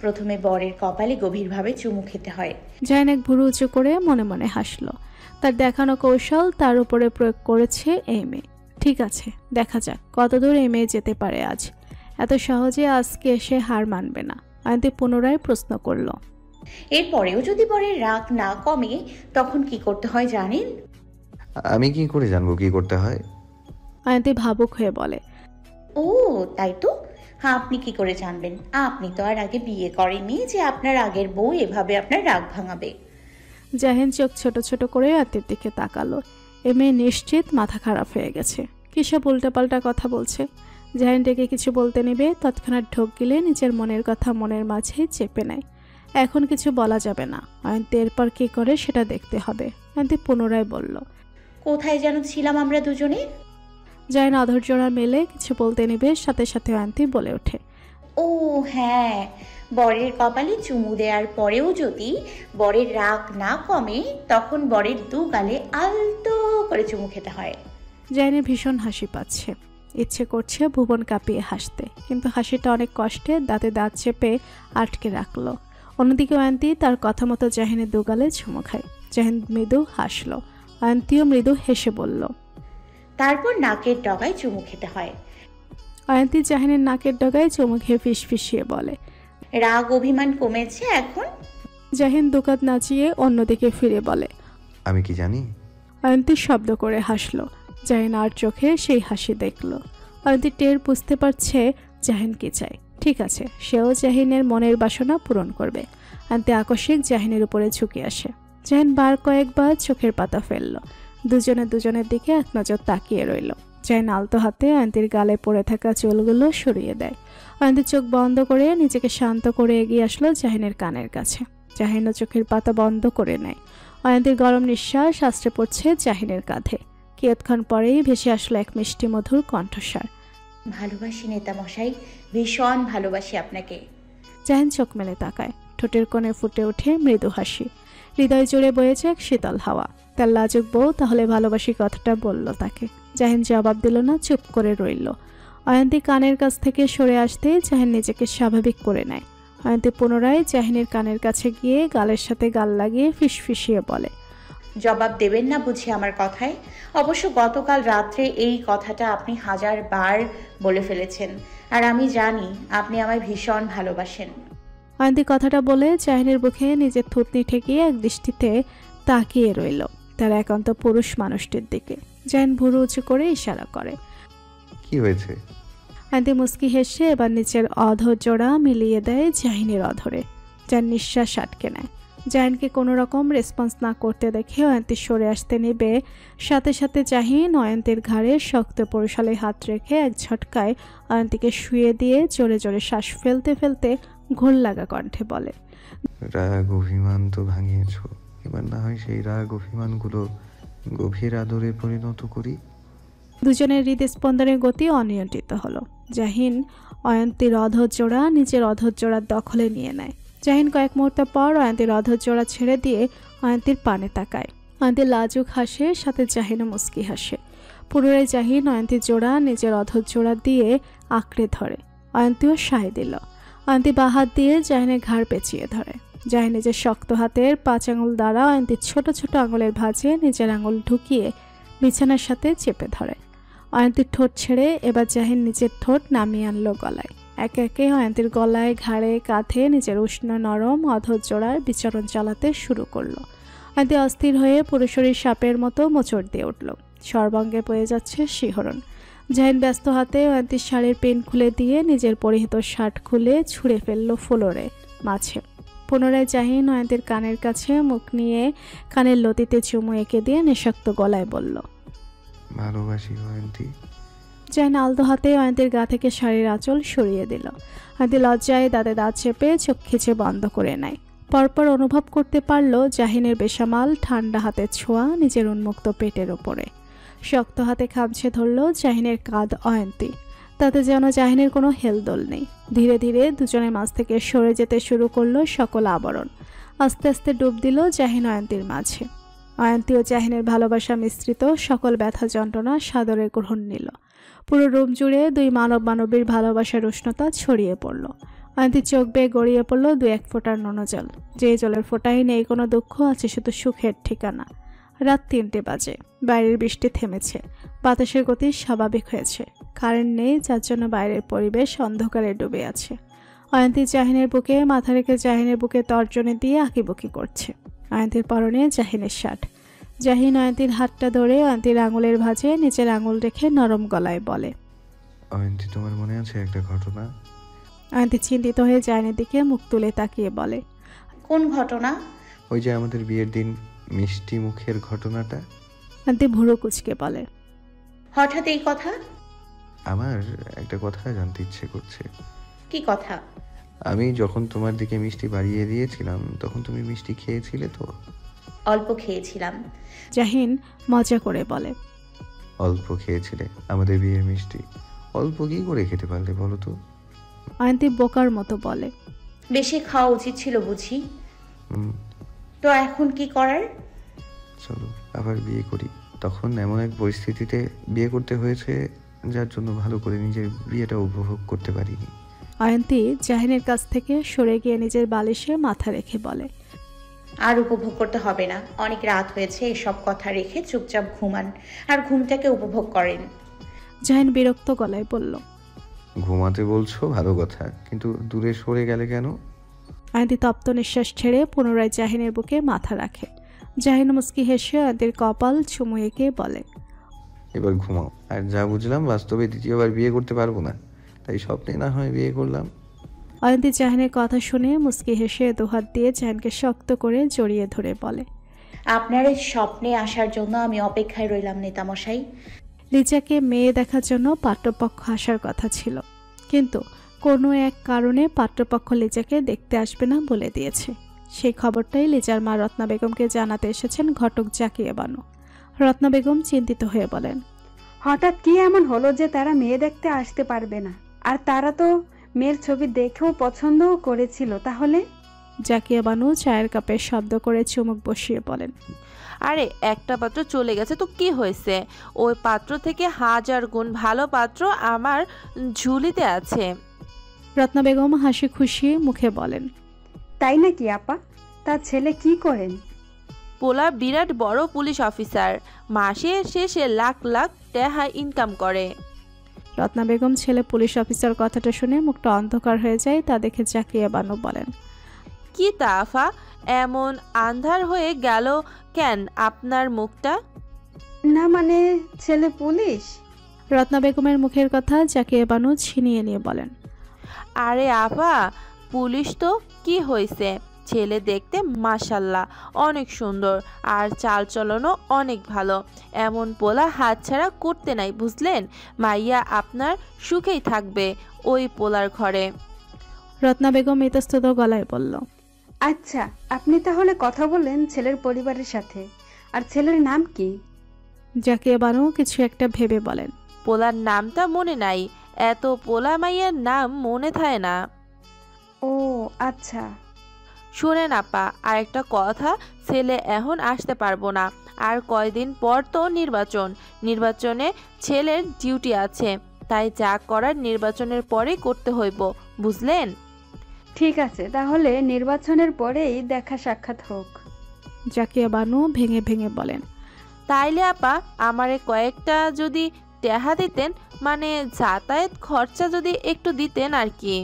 প্রথমে বরের কপালে গভীরভাবে চুমু খেতে হয়। জাহিন এক ভুরু উঁচু করে মনে মনে হাসলো। তার দেখানো কৌশল তার উপরে প্রয়োগ করেছে এই মেয়ে। ঠিক আছে, দেখা যাক কতদূর এই মেয়ে যেতে পারে আজ। এত সহজে আজকে এসে হার মানবে না। অয়ন্তী পুনরায় প্রশ্ন করল, এরপরেও যদি বরের রাগ না কমে তখন কি করতে হয় জানেন? আমি কি করে জানবো কি করতে হয়? অয়ন্তী ভাবুক হয়ে বলে, ও তাই তো। হ্যাঁ, আপনি কি করে জানবেন? আপনি তো আর আগে বিয়ে করেননি যে আপনার আগের বউ এভাবে আপনার রাগ ভাঙাবে। জাহিন চোখ ছোট ছোট করে অয়ন্তীর দিকে তাকালো। এ মেয়ে নিশ্চিত মাথা খারাপ হয়ে গেছে। কিসব উল্টাপাল্টা কথা বলছে। জাহিন ডেকে কিছু বলতে নেবে তৎক্ষণাৎ ঢোক গিলে নিজের মনের কথা মনের মাঝে চেপে নেয়। এখন কিছু বলা যাবে না। অয়ন্তী এরপর কি করে সেটা দেখতে হবে। অয়ন্তী পুনরায় বলল, কোথায় যেন ছিলাম আমরা দুজনে? জাহিন অধৈর্যরা মেলে কিছু বলতে নেবে, সাথে সাথে অয়ন্তী বলে ওঠে, ও হ্যাঁ, বরের কপালে চুমু দেওয়ার পরেও যদি বরের রাগ না কমে তখন বরের দু গালে আলতো করে চুমু খেতে হয়। জাহিনের ভীষণ হাসি পাচ্ছে। ইচ্ছে করছে ভুবন কাঁপিয়ে হাসতে, কিন্তু হাসিটা অনেক কষ্টে দাঁতে দাঁত চেপে আটকে রাখলো। অন্যদিকে অয়ন্তী তার কথা মতো জাহিনের দুগালে চুমু খায়। জাহিন মৃদু হাসলো। অয়ন্তীও মৃদু হেসে বলল, তারপর নাকের ডগায় চুমু খেতে হয়। অয়ন্তী জাহিনের নাকের ডগায় চুমু খেয়ে ফিসফিসিয়ে বলে, রাগ অভিমান কমেছে এখন? জাহিন দুকাত নাচিয়ে অন্যদিকে ফিরে বলে, আমি কি জানি? অয়ন্তী শব্দ করে হাসলো। জাহিন আর চোখে সেই হাসি দেখলো। অয়ন্তী টের বুঝতে পারছে জাহিন কি চায়। ঠিক আছে, সেও জাহিনের মনের বাসনা পূরণ করবে। অয়ন্তী আকস্মিক জাহিনের উপরে ঝুঁকে আসে। জাহিন বার কয়েকবার চোখের পাতা ফেললো। দুজনে দুজনের দিকে এক নজর তাকিয়ে রইল। জাহিন আলতো হাতে অয়ন্তীর গালে পড়ে থাকা চুলগুলো সরিয়ে দেয়। অয়ন্তী চোখ বন্ধ করে নিজেকে শান্ত করে এগিয়ে আসলো জাহিনের কানের কাছে। জাহিনও চোখের পাতা বন্ধ করে নেয়। অয়ন্তীর গরম নিঃশ্বাস আশ্রে পড়ছে জাহিনের কাঁধে। কিয়ৎক্ষণ পরেই ভেসে আসলো এক মিষ্টি মধুর কণ্ঠস্বর, ভালোবাসি নেতা মশাই, ভীষণ ভালোবাসি আপনাকে। জাহিন চোখ মেলে তাকায়। ঠোঁটের কোণে ফুটে ওঠে মৃদু হাসি। হৃদয় জুড়ে বয়েছে এক শীতল হাওয়া। তার লাজুক বউ তাহলে ভালোবাসি কথাটা বলল তাকে। জাহিন জবাব দিল না, চুপ করে রইল। অয়ন্তী কানের কাছ থেকে সরে আসতে জাহিন নিজেকে স্বাভাবিক করে নেয়। অয়ন্তী পুনরায় জাহিনের কানের কাছে গিয়ে গালের সাথে গাল লাগিয়ে ফিসফিসিয়ে বলে, জবাব দেবেন না বুঝি আমার কথায়? অবশ্য গতকাল রাত্রে এই কথাটা আপনি 1000 বার বলে ফেলেছেন, আর আমি জানি আপনি আমায় ভীষণ ভালোবাসেন। অয়ন্তী কথাটা বলে জাহিনের বুকে নিজের থুতনি ঠেকিয়ে এক দৃষ্টিতে তাকিয়ে রইল তার একান্ত পুরুষ মানুষটির দিকে। জাহিন ভুরু উঁচু করে ইশারা করে। কি হয়েছে? অয়ন্তী মুস্কি হেসে এবার নিচের অধর জোড়া মিলিয়ে দেয় জাহিনের অধরে। যার নিঃশ্বাস আটকে নেয়। জাহিনকে কোনো রকম রেসপন্স না করতে দেখে অয়ন্তী সরে আসতে নেবে, সাথে সাথে জাহিন অয়ন্তীর ঘাড়ে শক্ত পরিশালে হাত রেখে এক ঝটকায় অয়ন্তীকে শুয়ে দিয়ে জোরে জোরে শ্বাস ফেলতে ফেলতে ঘোর লাগা কণ্ঠে বলে, রাগ অভিমান তো ভাঙিয়েছ, এবার না হয় সেই রাগ অভিমানগুলো গভীর আদরে পরিণত করি। দুজনের হৃদস্পন্দনের গতি অনিয়ন্ত্রিত হলো। জাহিন অয়ন্তীর অধরজোড়া নিজের অধরজোড়ার দখলে নিয়ে নেয়। জাহিন কয়েক মুহূর্ত পর অয়ন্তীর অধরজোড়া ছেড়ে দিয়ে অয়ন্তীর পানে তাকায়। অয়ন্তী লাজুক হাসে, সাথে জাহিনও মুস্কি হাসে। পুনরায় জাহিন অয়ন্তীর জোড়া নিজের অধরজোড়া দিয়ে আঁকড়ে ধরে। অয়ন্তীও সায় দিল। অয়ন্তী বাঁ হাত দিয়ে জাহিনের ঘাড় পেঁচিয়ে ধরে। জাহিন নিজের শক্ত হাতের 5 আঙুল দ্বারা অয়ন্তীর ছোট ছোট আঙুলের ভাঁজে নিজের আঙুল ঢুকিয়ে বিছানার সাথে চেপে ধরে। অয়ন্তীর ঠোঁট ছেড়ে এবার জাহিন নিজের ঠোঁট নামিয়ে আনলো গলায়। একে একে অয়ন্তীর গলায়, ঘাড়ে, কাঁধে নিজের উষ্ণ নরম অধরজোড়ার বিচরণ চালাতে শুরু করলো। অয়ন্তী অস্থির হয়ে পুরুষরী সাপের মতো মোচড় দিয়ে উঠল। সর্বাঙ্গে বয়ে যাচ্ছে শিহরণ। জাহিন ব্যস্ত হাতে অয়ন্তীর শাড়ির পেন খুলে দিয়ে নিজের পরিহিত শার্ট খুলে ছুঁড়ে ফেললো ফ্লোরে মাঝে। পুনরায় জাহিন অয়ন্তীর কানের কাছে মুখ নিয়ে কানের লতিতে চুমু এঁকে দিয়ে নিঃশক্ত গলায় বলল, ভালোবাসি অয়ন্তী। জাহিন আলতো হাতে অয়ন্তীর গা থেকে শাড়ির আঁচল সরিয়ে দিল। অয়ন্তী লজ্জায় দাঁতে দাঁত চেপে চোখ খিচে বন্ধ করে নেয়। পরপর অনুভব করতে পারল জাহিনের বেসামাল ঠান্ডা হাতের ছোঁয়া নিজের উন্মুক্ত পেটের ওপরে। শক্ত হাতে খামছে ধরল জাহিনের কাঁধ অয়ন্তী। তাতে যেন জাহিনের কোনো হেলদোল নেই। ধীরে ধীরে দুজনের মাঝ থেকে সরে যেতে শুরু করলো সকল আবরণ। আস্তে আস্তে ডুব দিল জাহিন অয়ন্তীর মাঝে। অয়ন্তী ও জাহিনের ভালোবাসা মিশ্রিত সকল ব্যথা যন্ত্রণা সাদরে গ্রহণ নিল। পুরো রুম জুড়ে দুই মানব মানবীর ভালোবাসার উষ্ণতা ছড়িয়ে পড়ল। অয়ন্তীর চোখ বেয়ে গড়িয়ে পড়ল 2-1 ফোঁটার নোনজল। যে জলের ফোঁটায় নেই কোনো দুঃখ, আছে শুধু সুখের ঠিকানা। রাত 3টে বাজে। বাইরের বৃষ্টি থেমেছে। বাতাসের গতি স্বাভাবিক হয়েছে। কারেন্ট নেই, যার জন্য বাইরের পরিবেশ অন্ধকারে ডুবে আছে। অয়ন্তী জাহিনের বুকে মাথা রেখে জাহিনের বুকে তর্জনী দিয়ে আঁকিবুকি করছে। অয়ন্তীর পরনে জাহিনের শার্ট। জাহিন অয়ন্তীর হাতটা ধরে অয়ন্তীর আঙুলের ভাঁজে নিজের আঙুল রেখে নরম গলায় বলে, অয়ন্তী, তোমার মনে আছে একটা ঘটনা? অয়ন্তী চিন্তিত হয়ে জাহিনের দিকে মুখ তুলে তাকিয়ে বলে, কোন ঘটনা? ওই যে আমাদের বিয়ের দিন মিষ্টি মুখের ঘটনাটা। অয়ন্তী ভুরু কুঁচকে বলে, হঠাৎ এই কথা? আমার একটা কথা জানতে ইচ্ছে করছে। কি কথা? আমি যখন তোমার দিকে মিষ্টি বাড়িয়ে দিয়েছিলাম তখন তুমি মিষ্টি খেয়েছিলে তো? অল্প খেয়েছিলাম। জাহিন মজা করে বলে, অল্প খেয়েছিলে আমাদের বিয়ের মিষ্টি? অল্প কি করে খেতে পারলে বলো তো? অয়ন্তী বোকার মতো বলে, বেশি খাওয়া উচিত ছিল বুঝি। তো এখন কি করার? চলো আবার বিয়ে করি। তখন এমন এক পরিস্থিতিতে বিয়ে করতে হয়েছে যার জন্য ভালো করে নিজের বিয়েটা উপভোগ করতে পারিনি। অয়ন্তী জাহিনের কাছ থেকে সরে গিয়ে নিজের বালিশে মাথা রেখে বলে, আর উপভোগ করতে হবে না, অনেক রাত হয়েছে। এসব কথা রেখে চুপচাপ ঘুমান আর ঘুমটাকে উপভোগ করেন। জাহিন বিরক্ত গলায় বলল, ঘুমাতে বলছো ভালো কথা, কিন্তু দূরে সরে গেলে কেন? অয়ন্তী তপ্ত নিঃশ্বাস ছেড়ে পুনরায় জাহিনের বুকে মাথা রাখে। জাহিন মুস্কি হেসে অয়ন্তীর কপাল চুমু এঁকে বলে, এবার ঘুমাও। আর যা বুঝলাম বাস্তবে দ্বিতীয়বার বিয়ে করতে পারবো না, তাই স্বপ্নে না হয় বিয়ে করলাম। অয়ন্তী জাহিনের কথা শুনে মুস্কি হেসে দুহাত দিয়ে জাহিনকে শক্ত করে জড়িয়ে ধরে বলে, আপনার এই স্বপ্নে আসার জন্য আমি অপেক্ষায় রইলাম নেতামশাই। লিজাকে মেয়ে দেখার জন্য পাত্রপক্ষ আসার কথা ছিল, কিন্তু কোনো এক কারণে পাত্রপক্ষ লিজাকে দেখতে আসবে না বলে দিয়েছে। সেই খবরটাই লিজার মা রত্না বেগমকে জানাতে এসেছেন ঘটক জাকিয়া বানু। রত্না বেগম চিন্তিত হয়ে বলেন, হঠাৎ কি এমন হলো যে তারা মেয়ে দেখতে আসতে পারবে না? আর তারা তো মেয়ের ছবি দেখেও পছন্দও করেছিল। তাহলে? জাকিয়া বানু চায়ের কাপে শব্দ করে চুমুক বসিয়ে বলেন, আরে একটা পাত্র চলে গেছে তো কি হয়েছে? ওই পাত্র থেকে 1000 গুণ ভালো পাত্র আমার ঝুলিতে আছে। রত্না বেগম হাসি খুশি মুখে বলেন, তাই নাকি আপা? তার ছেলে কি করেন? পোলা বিরাট বড় পুলিশ অফিসার, মাসের শেষে লাখ লাখ টাকা ইনকাম করে। রত্না বেগম ছেলে পুলিশ অফিসার কথাটা শুনে মুখটা অন্ধকার হয়ে যায়। তা দেখে জাকিয়া বানু বলেন, কি তা আফা, এমন আন্ধার হয়ে গেল কেন আপনার মুখটা? না মানে ছেলে পুলিশ। রত্না বেগমের মুখের কথা জাকিয়া বানু ছিনিয়ে নিয়ে বলেন, আরে আফা, পুলিশ তো কি হয়েছে, ছেলে দেখতে মাশাল্লাহ অনেক সুন্দর, আর চালচলনও অনেক ভালো। এমন পোলা হাতছাড়া করতে নাই, বুঝলেন? মাইয়া আপনার সুখেই থাকবে ওই পোলার ঘরে। রত্না বেগম ইতস্তত গলায় বলল, আচ্ছা, আপনি তাহলে কথা বলেন ছেলের পরিবারের সাথে। আর ছেলের নাম কি? জাকিয়া বানু কিছু একটা ভেবে বলেন, পোলার নামটা মনে নাই, এত পোলা মাইয়ার নাম মনে থাকে না। ও আচ্ছা। শুনেন আপা, আর একটা কথা, ছেলে এখন আসতে পারবো না, আর কয়দিন পর তো নির্বাচনে ছেলের ডিউটি আছে, তাই যা করার নির্বাচনের পরে করতে হইব, বুঝলেন? ঠিক আছে, তাহলে নির্বাচনের পরেই দেখা সাক্ষাৎ হোক। জাকিয়া বানু ভেঙে ভেঙে বলেন, তাইলে আপা আমারে কয়েকটা যদি টাকা দিতেন, মানে যাতায়াত খরচা যদি একটু দিতেন আর কি।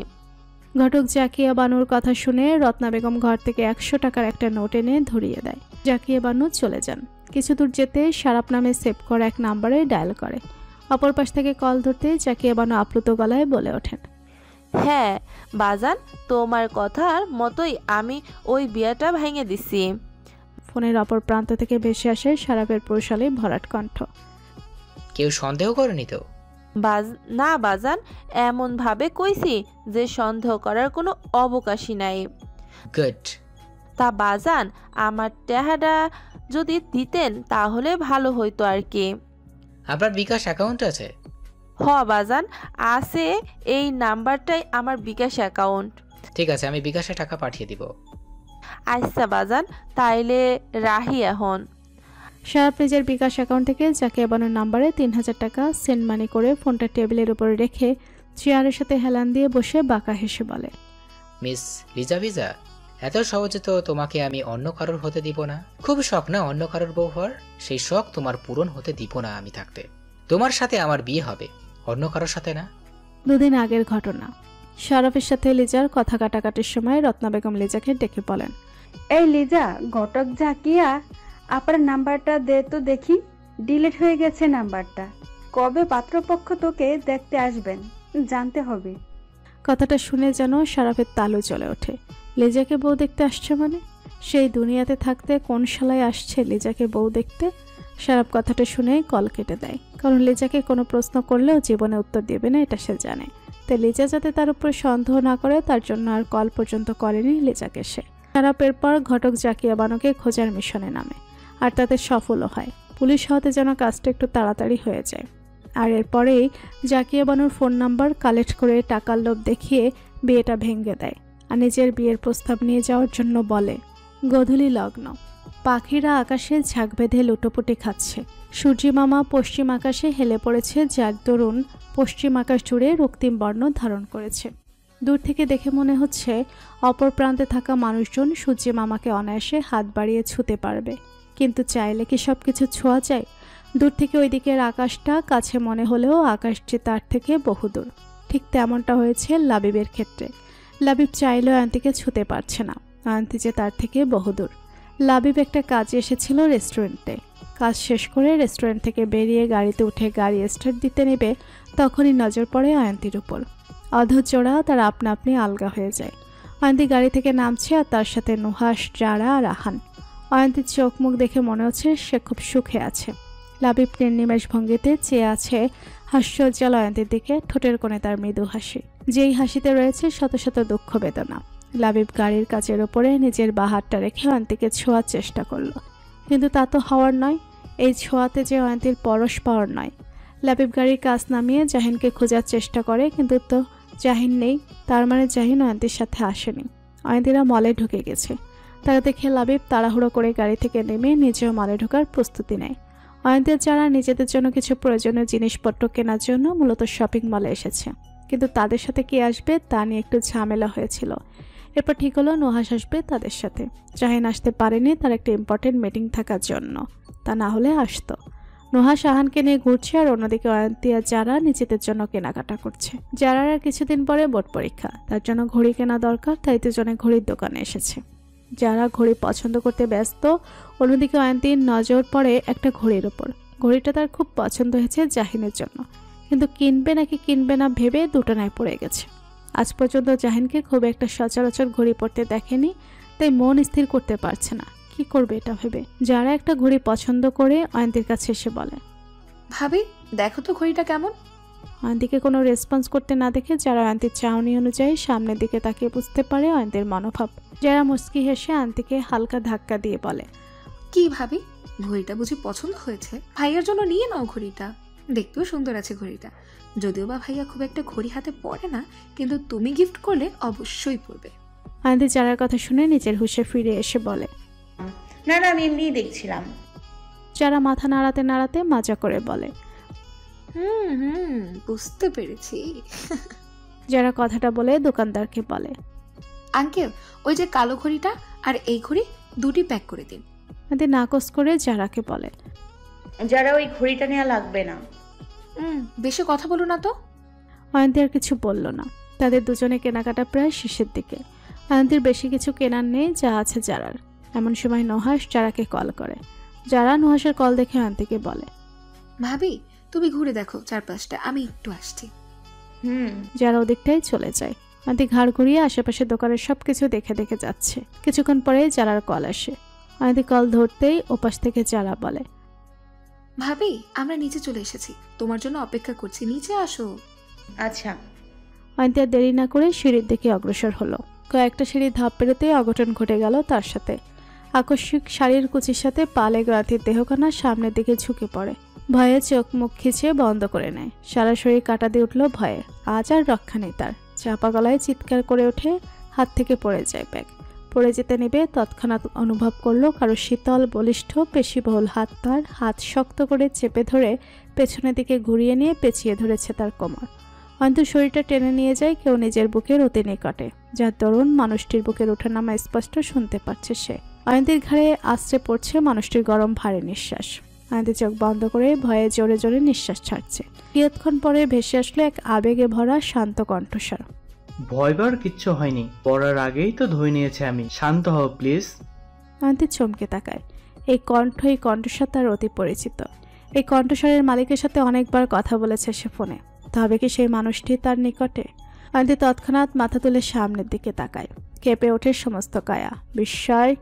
ঘটক জাকিয়া বানুর কথা শুনে রত্না বেগম ঘর থেকে 100 টাকার একটা নোট এনে ধরিয়ে দেয়। জাকিয়া বানু চলে যান। কিছু দূর যেতে শারাপ নামে সেভ করা এক নাম্বারে ডায়াল করে। অপর পাশ থেকে কল ধরতে জাকিয়া বানু আপ্লুত গলায় বলে ওঠেন, হ্যাঁ বাজান, তোমার কথার মতোই আমি ওই বিয়াটা ভেঙে দিছি। ফোনের অপর প্রান্ত থেকে ভেসে আসে শারাপের পুরুষালী ভরাট কণ্ঠ, কেউ সন্দেহ করেনি তো? না বাজান, এমন ভাবে কইছি যে সন্দেহ করার কোনো অবকাশই নাই। গুড। তা বাজান, আমার টাকাটা যদি দিতেন তাহলে ভালো হইতো আর কি। আপনার বিকাশ অ্যাকাউন্ট আছে? হ বাজান, আছে, এই নাম্বারটাই আমার বিকাশ অ্যাকাউন্ট। ঠিক আছে, আমি বিকাশে টাকা পাঠিয়ে দিব। আচ্ছা বাজান, তাইলে রাহি এখন। শারাপ নিজের বিকাশ অ্যাকাউন্ট থেকে জাকিয়া বানুর নাম্বারে 3000 টাকা সেন্ড মানি করে ফোনটা টেবিলের উপরে রেখে চেয়ারের সাথে হেলান দিয়ে বসে বাঁকা হেসে বলে, মিস লিজা ভিজা, এত সহজে তো তোমাকে আমি অন্য কারোর হতে দিব না। খুব শখ না অন্য কারোর বউ হওয়ার? সেই শখ তোমার পূরণ হতে দিব না আমি থাকতে। তোমার সাথে আমার বিয়ে হবে, অন্য কারোর সাথে না। 2 দিন আগের ঘটনা। শারাফের সাথে লিজার কথা কাটাকাটির সময় রত্না বেগম লিজাকে ডেকে বলেন, এই লিজা, ঘটক জাকিয়া আপনার নাম্বারটা দে তো দেখি, ডিলিট হয়ে গেছে নাম্বারটা। কবে পাত্রপক্ষ তোকে দেখতে আসবেন জানতে হবে। কথাটা শুনে যেন শারাফের তালু চলে ওঠে। লিজাকে বউ দেখতে আসছে মানে? সেই দুনিয়াতে থাকতে কোন শালায় আসছে লিজাকে বউ দেখতে? শারাফ কথাটা শুনে কল কেটে দেয়, কারণ লিজাকে কোনো প্রশ্ন করলেও জীবনে উত্তর দেবে না এটা সে জানে। তাই লিজা যাতে তার উপর সন্দেহ না করে তার জন্য আর কল পর্যন্ত করেনি লিজাকে সে। শারাফের পর ঘটক জাকিয়া বানুকে খোঁজার মিশনে নামে, আর তাতে সফলও হয়। পুলিশ হতে যেন কাজটা একটু তাড়াতাড়ি হয়ে যায়। আর এরপরেই জাকিয়া বানুর ফোন নাম্বার কালেক্ট করে টাকার লোভ দেখিয়ে বিয়েটা ভেঙে দেয়, আর নিজের বিয়ের প্রস্তাব নিয়ে যাওয়ার জন্য বলে। গোধূলি লগ্ন, পাখিরা আকাশে ঝাঁক বেঁধে লুটোপুটি খাচ্ছে। সূর্যি মামা পশ্চিম আকাশে হেলে পড়েছে, যার দরুন পশ্চিম আকাশ জুড়ে রক্তিম বর্ণ ধারণ করেছে। দূর থেকে দেখে মনে হচ্ছে অপর প্রান্তে থাকা মানুষজন সূর্যি মামাকে অনায়াসে হাত বাড়িয়ে ছুঁতে পারবে, কিন্তু চাইলে কি সব কিছু ছোঁয়া যায়? দূর থেকে ওই দিকের আকাশটা কাছে মনে হলেও আকাশ যে তার থেকে বহুদূর। ঠিক তেমনটা হয়েছে লাবিবের ক্ষেত্রে। লাবিব চাইলেও আন্তিকে ছুঁতে পারছে না, আন্তি যে তার থেকে বহুদূর। লাবিব একটা কাজে এসেছিল রেস্টুরেন্টে। কাজ শেষ করে রেস্টুরেন্ট থেকে বেরিয়ে গাড়িতে উঠে গাড়ি স্টার্ট দিতে নেবে, তখনই নজর পড়ে অয়ন্তীর উপর। অধৈর্যরা তার আপনা আপনি আলগা হয়ে যায়। অয়ন্তী গাড়ি থেকে নামছে, আর তার সাথে নুহাস, জারা আর আহান। অয়ন্তীর চোখ মুখ দেখে মনে হচ্ছে সে খুব সুখে আছে। লাবিব নির্নিমেষ ভঙ্গিতে চেয়ে আছে হাস্যোজ্জ্বল অয়ন্তীর দিকে, ঠোঁটের কোণে তার মৃদু হাসি, যেই হাসিতে রয়েছে শত শত দুঃখ বেদনা। লাবিব গাড়ির কাচের ওপরে নিজের বাঁ হাতটা রেখে অয়ন্তীকে ছোঁয়ার চেষ্টা করল, কিন্তু তা তো হওয়ার নয়। এই ছোঁয়াতে যে অয়ন্তীর পরশ পাওয়ার নয়। লাবিব গাড়ির কাজ নামিয়ে জাহিনকে খোঁজার চেষ্টা করে, কিন্তু তো জাহিন নেই। তার মানে জাহিন অয়ন্তীর সাথে আসেনি, অয়ন্তীরা মলে ঢুকে গেছে। তারা দেখে লাবিব তাড়াহুড়ো করে গাড়ি থেকে নেমে নিজেও মলে ঢোকার প্রস্তুতি নেয়। অয়ন্তীর যারা নিজেদের জন্য কিছু প্রয়োজনীয় জিনিসপত্র কেনার জন্য মূলত শপিং মলে এসেছে, কিন্তু তাদের সাথে কে আসবে তা নিয়ে একটু ঝামেলা হয়েছিল। এরপর ঠিক হলো নুহাস আসবে তাদের সাথে। জাহিন আসতে পারেনি, তার একটা ইম্পর্টেন্ট মিটিং থাকার জন্য, তা না হলে আসতো। নুহাস আহানকে নিয়ে ঘুরছে আর অন্যদিকে অয়ন্তী আর যারা নিজেদের জন্য কেনাকাটা করছে। যারার আর কিছুদিন পরে বোর্ড পরীক্ষা, তার জন্য ঘড়ি কেনা দরকার, তাই দুজনে ঘড়ির দোকানে এসেছে। যারা ঘড়ি পছন্দ করতে ব্যস্ত, অন্যদিকে অয়ন্তীর নজর পড়ে একটা ঘড়ির ওপর। ঘড়িটা তার খুব পছন্দ হয়েছে জাহিনের জন্য, কিন্তু কিনবে নাকি কিনবে না ভেবে দুটানায় পড়ে গেছে। আজ পর্যন্ত জাহিনকে খুব একটা সচরাচর ঘড়ি পরতে দেখেনি, তাই মন স্থির করতে পারছে না কি করবে এটা ভেবে। যারা একটা ঘড়ি পছন্দ করে অয়ন্তীর কাছে এসে বলে, ভাবি দেখো তো ঘড়িটা কেমন। অয়ন্তীকে কোনো রেসপন্স করতে না দেখে যারা অয়ন্তীর চাউনি অনুযায়ী সামনের দিকে তাকিয়ে বুঝতে পারে অয়ন্তীর মনোভাব। যারা মুচকি হেসে অয়ন্তীকে হালকা ধাক্কা দিয়ে বলে, কি ভাবি ঘড়িটা বুঝি পছন্দ হয়েছে? ভাইয়ার জন্য নিয়ে নাও ঘড়িটা, দেখতেও সুন্দর আছে ঘড়িটা। যদিও বা ভাইয়া খুব একটা ঘড়ি হাতে পরে না, কিন্তু তুমি গিফট করলে অবশ্যই পরবে। অয়ন্তী যারার কথা শুনে নিজের হুঁশে ফিরে এসে বলে, না না আমি এমনিই দেখছিলাম। যারা মাথা নাড়াতে নাড়াতে মজা করে বলে, বুঝতে পেরেছি। যারা কথাটা বলে দোকানদারকে বলে, আঙ্কেল ওই যে কালো ঘড়িটা আর এই ঘড়ি দুটি প্যাক করে দিন। অয়ন্তী নাকচ করে যারাকে বলে, যারা ওই ঘড়িটা নেওয়া লাগবে না। বেশি কথা বলো না তো। অয়ন্তী আর কিছু বলল না। তাদের দুজনে কেনাকাটা প্রায় শেষের দিকে। অয়ন্তীর বেশি কিছু কেনার নেই, যা আছে যারার। এমন সময় নুহাস যারাকে কল করে। যারা নুহাসের কল দেখে অয়ন্তীকে বলে, ভাবি তুমি ঘুরে দেখো চারপাশটা, আমি একটু আসছি। যারা ওদিকটাই চলে যায়। অয়ন্তী ঘাড় ঘুরিয়ে আশেপাশে দোকানের সবকিছু দেখে দেখে যাচ্ছে। কিছুক্ষণ পরে যারার কল আসে। অয়ন্তী কল ধরতেই ওপাশ থেকে যারা বলে, ভাবি আমরা নিচে চলে এসেছি, তোমার জন্য অপেক্ষা করছি, নিচে আসো। আচ্ছা। অয়ন্তী আর দেরি না করে সিঁড়ির দিকে অগ্রসর হলো। কয়েকটা সিঁড়ি ধাপ পেরোতেই অঘটন ঘটে গেল তার সাথে। আকস্মিক শাড়ির কুচির সাথে পালে গ্রান্তির দেহখানা সামনের দিকে ঝুঁকে পড়ে। ভয়ে চোখ মুখ খিচিয়ে বন্ধ করে নেয়। সারা শরীর কাটা দিয়ে উঠল ভয়ে। আজ আর রক্ষা নেই তার। চাপা গলায় চিৎকার করে ওঠে, হাত থেকে পড়ে যায় ব্যাগ। পড়ে যেতে নেবে তৎক্ষণাৎ অনুভব করলো কারো শীতল বলিষ্ঠ পেশিবহুল হাত তার হাত শক্ত করে চেপে ধরে পেছনের দিকে ঘুরিয়ে নিয়ে পেঁচিয়ে ধরেছে তার কোমর। অয়ন্তী শরীরটা টেনে নিয়ে যায় কেউ নিজের বুকের অতি নিকটে, যার দরুন মানুষটির বুকের ওঠানামা স্পষ্ট শুনতে পাচ্ছে সে। অয়ন্তীর ঘাড়ে আশ্রে পড়ছে মানুষটির গরম ভারী নিঃশ্বাস। অয়ন্তী চোখ বন্ধ করে ভয়ে জোরে জোরে নিঃশ্বাস ছাড়ছে। কিয়ৎক্ষণ পরে ভেসে আসলো এক আবেগে ভরা শান্ত কণ্ঠস্বর, ভয় পাওয়ার কিচ্ছু হয়নি, পড়ার আগেই তো ধুয়ে নিয়েছে আমি, শান্ত হও প্লিজ। অয়ন্তী চমকে তাকায়। এই কণ্ঠস্বর তার অতি পরিচিত। এই কণ্ঠস্বরের মালিকের সাথে অনেকবার কথা বলেছে সে ফোনে। তবে কি সেই মানুষটি তার নিকটে? অয়ন্তী তৎক্ষণাৎ মাথা তুলে সামনের দিকে তাকায়। কেঁপে ওঠে সমস্ত কায়া। বিস্ময়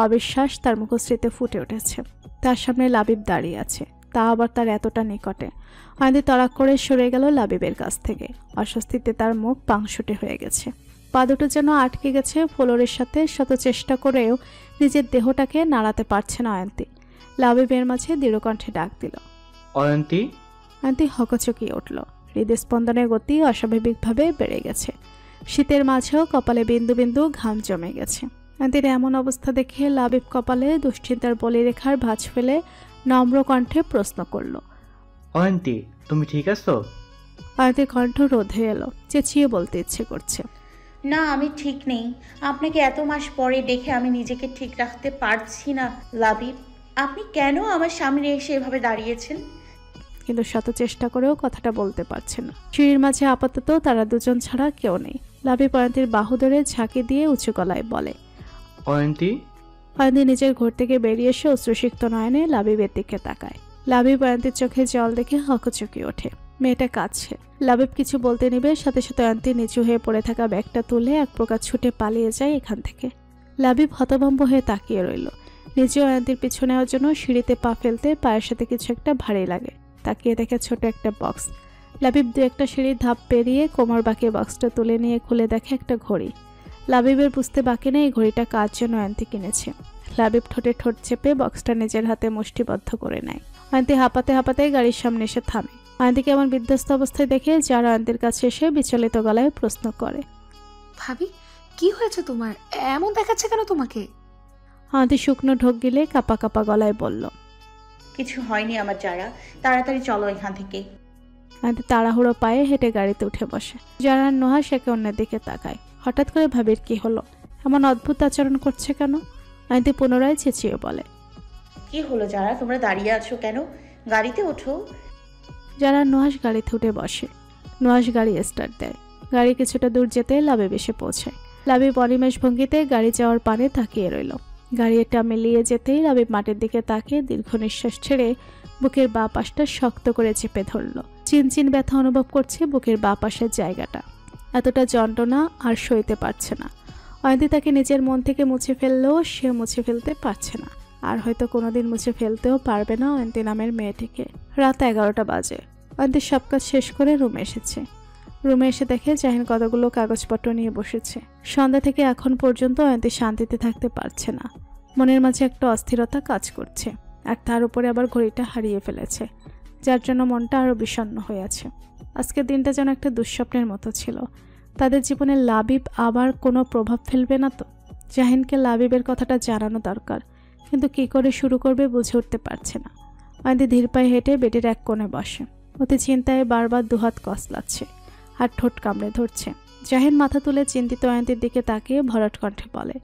অবিশ্বাস তার মুখশ্রীতে ফুটে উঠেছে। তার সামনে লাবিব দাঁড়িয়ে আছে, তা আবার তার এতটা নিকটে। অয়ন্তী তড়াক করে সরে গেল লাবিবের কাছ থেকে। অস্বস্তিতে তার মুখ পাংশুটে হয়ে গেছে। পা দুটো যেন আটকে গেছে ফ্লোরের সাথে। শত চেষ্টা করেও নিজের দেহটাকে নাড়াতে পারছে না অয়ন্তী। লাবিবের মাঝে দৃঢ়কণ্ঠে ডাক দিল, অয়ন্তী। অয়ন্তী হকচকিয়ে উঠল। হৃদস্পন্দনের গতি অস্বাভাবিকভাবে বেড়ে গেছে। শীতের মাঝেও কপালে বিন্দু বিন্দু ঘাম জমে গেছে। অয়ন্তীর এমন অবস্থা দেখে লাবিব কপালে দুশ্চিন্তার বলিরেখার ভাঁজ ফেলে নম্র কণ্ঠে প্রশ্ন করল, অয়ন্তী তুমি ঠিক আছো? অয়ন্তীর কণ্ঠ রোধ হয়ে এলো। চেঁচিয়ে বলতে ইচ্ছে করছে, না আমি ঠিক নেই। আপনাকে এত মাস পরে দেখে আমি নিজেকে ঠিক রাখতে পারছি না লাবিব। আপনি কেন আমার সামনে এসে এভাবে দাঁড়িয়েছেন? কিন্তু শত চেষ্টা করেও কথাটা বলতে পারছে না। সিঁড়ির মাঝে আপাতত তারা দুজন ছাড়া কেউ নেই। লাবিব অয়ন্তীর বাহু ধরে ঝাঁকি দিয়ে উঁচু গলায় বলে, অয়ন্তী। অয়ন্তী নিজের ঘর থেকে বেরিয়ে এসে অশ্রুসিক্ত নয়নে লাবিবের দিকে তাকায়। লাবিব অয়ন্তীর চোখে জল দেখে হকচকি ওঠে। মেয়েটা কাঁদছে। লাবিব কিছু বলতে নিবে, সাথে সাথে অয়ন্তী নিচু হয়ে পড়ে থাকা ব্যাগটা তুলে এক প্রকার ছুটে পালিয়ে যায় এখান থেকে। লাবিব হতভম্ব হয়ে তাকিয়ে রইল। নিজে অয়ন্তীর পিছু নেওয়ার জন্য সিঁড়িতে পা ফেলতে পায়ের সাথে কিছু একটা ভারী লাগে। তাকিয়ে দেখে ছোট একটা বক্স। লাবিব দু একটা সিঁড়ির ধাপ পেরিয়ে কোমর বাঁকিয়ে বক্সটা তুলে নিয়ে খুলে দেখে একটা ঘড়ি। লাবিবের বুঝতে বাকি নেই ঘড়িটা কার জন্য অয়ন্তী কিনেছে। লাবিব ঠোঁটে ঠোঁট চেপে বক্সটা নিজের হাতে মুষ্টিবদ্ধ করে নেয়। অয়ন্তী হাঁপাতে হাঁপাতে গাড়ির সামনে এসে থামে। অয়ন্তীকে এমন বিধ্বস্ত অবস্থায় দেখে যারা অয়ন্তীর কাছে এসে বিচলিত গলায় প্রশ্ন করে, ভাবি কি হয়েছে তোমার? এমন দেখাচ্ছে কেন তোমাকে? অয়ন্তী শুকনো ঢোক গিলে কাপা কাপা গলায় বলল, কিছু হয়নি আমার যারা, তাড়াতাড়ি চলো এখান থেকে। অয়ন্তী তাড়াহুড়ো পায়ে হেঁটে গাড়িতে উঠে বসে। যারা নুহাস একে অন্যের দিকে তাকায়। হঠাৎ করে ভাবির কি হলো? এমন অদ্ভুত আচরণ করছে কেন? অয়ন্তী পুনরায় চেঁচিয়ে বলে। কি হলো যারা, তোমরা দাঁড়িয়ে আছো কেন? গাড়িতে ওঠো। যারা নুহাস গাড়িতে উঠে বসে। নুহাস গাড়ি স্টার্ট দেয়। গাড়ি কিছুটা দূর যেতে লাবিব এসে পৌঁছায়। লাবিব অনিমেষ ভঙ্গিতে গাড়ি যাওয়ার পানে তাকিয়ে রইল। গাড়ি এটা মিলিয়ে যেতেই লাবিব মাটির দিকে তাকিয়ে দীর্ঘ নিঃশ্বাস ছেড়ে বুকের বাঁ পাশটা শক্ত করে চেপে ধরল। চিনচিন ব্যথা অনুভব করছে বুকের বাঁ পাশের জায়গাটা। এতটা যন্ত্রণা আর সইতে পারছে না। অয়ন্তী তাকে নিজের মন থেকে মুছে ফেললেও সে মুছে ফেলতে পারছে না, আর হয়তো কোনোদিন মুছে ফেলতেও পারবে না অয়ন্তী নামের মেয়েটিকে। রাত 11টা বাজে। অয়ন্তী সব কাজ শেষ করে রুমে এসেছে। রুমে এসে দেখে জাহিন কতগুলো কাগজপত্র নিয়ে বসেছে। সন্ধ্যা থেকে এখন পর্যন্ত অয়ন্তী শান্তিতে থাকতে পারছে না। মনের মাঝে একটা অস্থিরতা কাজ করছে, আর তার উপরে আবার ঘড়িটা হারিয়ে ফেলেছে, যার জন্য মনটা আরও বিষণ্ণ হয়ে আছে। আজকের দিনটা যেন একটা দুঃস্বপ্নের মতো ছিল। তাদের জীবনে লাবিব আবার কোনো প্রভাব ফেলবে না তো? জাহিনকে লাবিবের কথাটা জানানো দরকার, কিন্তু কি করে শুরু করবে বুঝে উঠতে পারছে না। অয়ন্তী ধীর পায়ে হেঁটে বেডের এক কোণে বসে। অতি চিন্তায় বারবার দুহাত কসলাচ্ছে আর ঠোঁট কামড়ে ধরছে। জাহিন মাথা তুলে চিন্তিত অয়ন্তীর দিকে তাকিয়ে ভরাট কণ্ঠে বলে,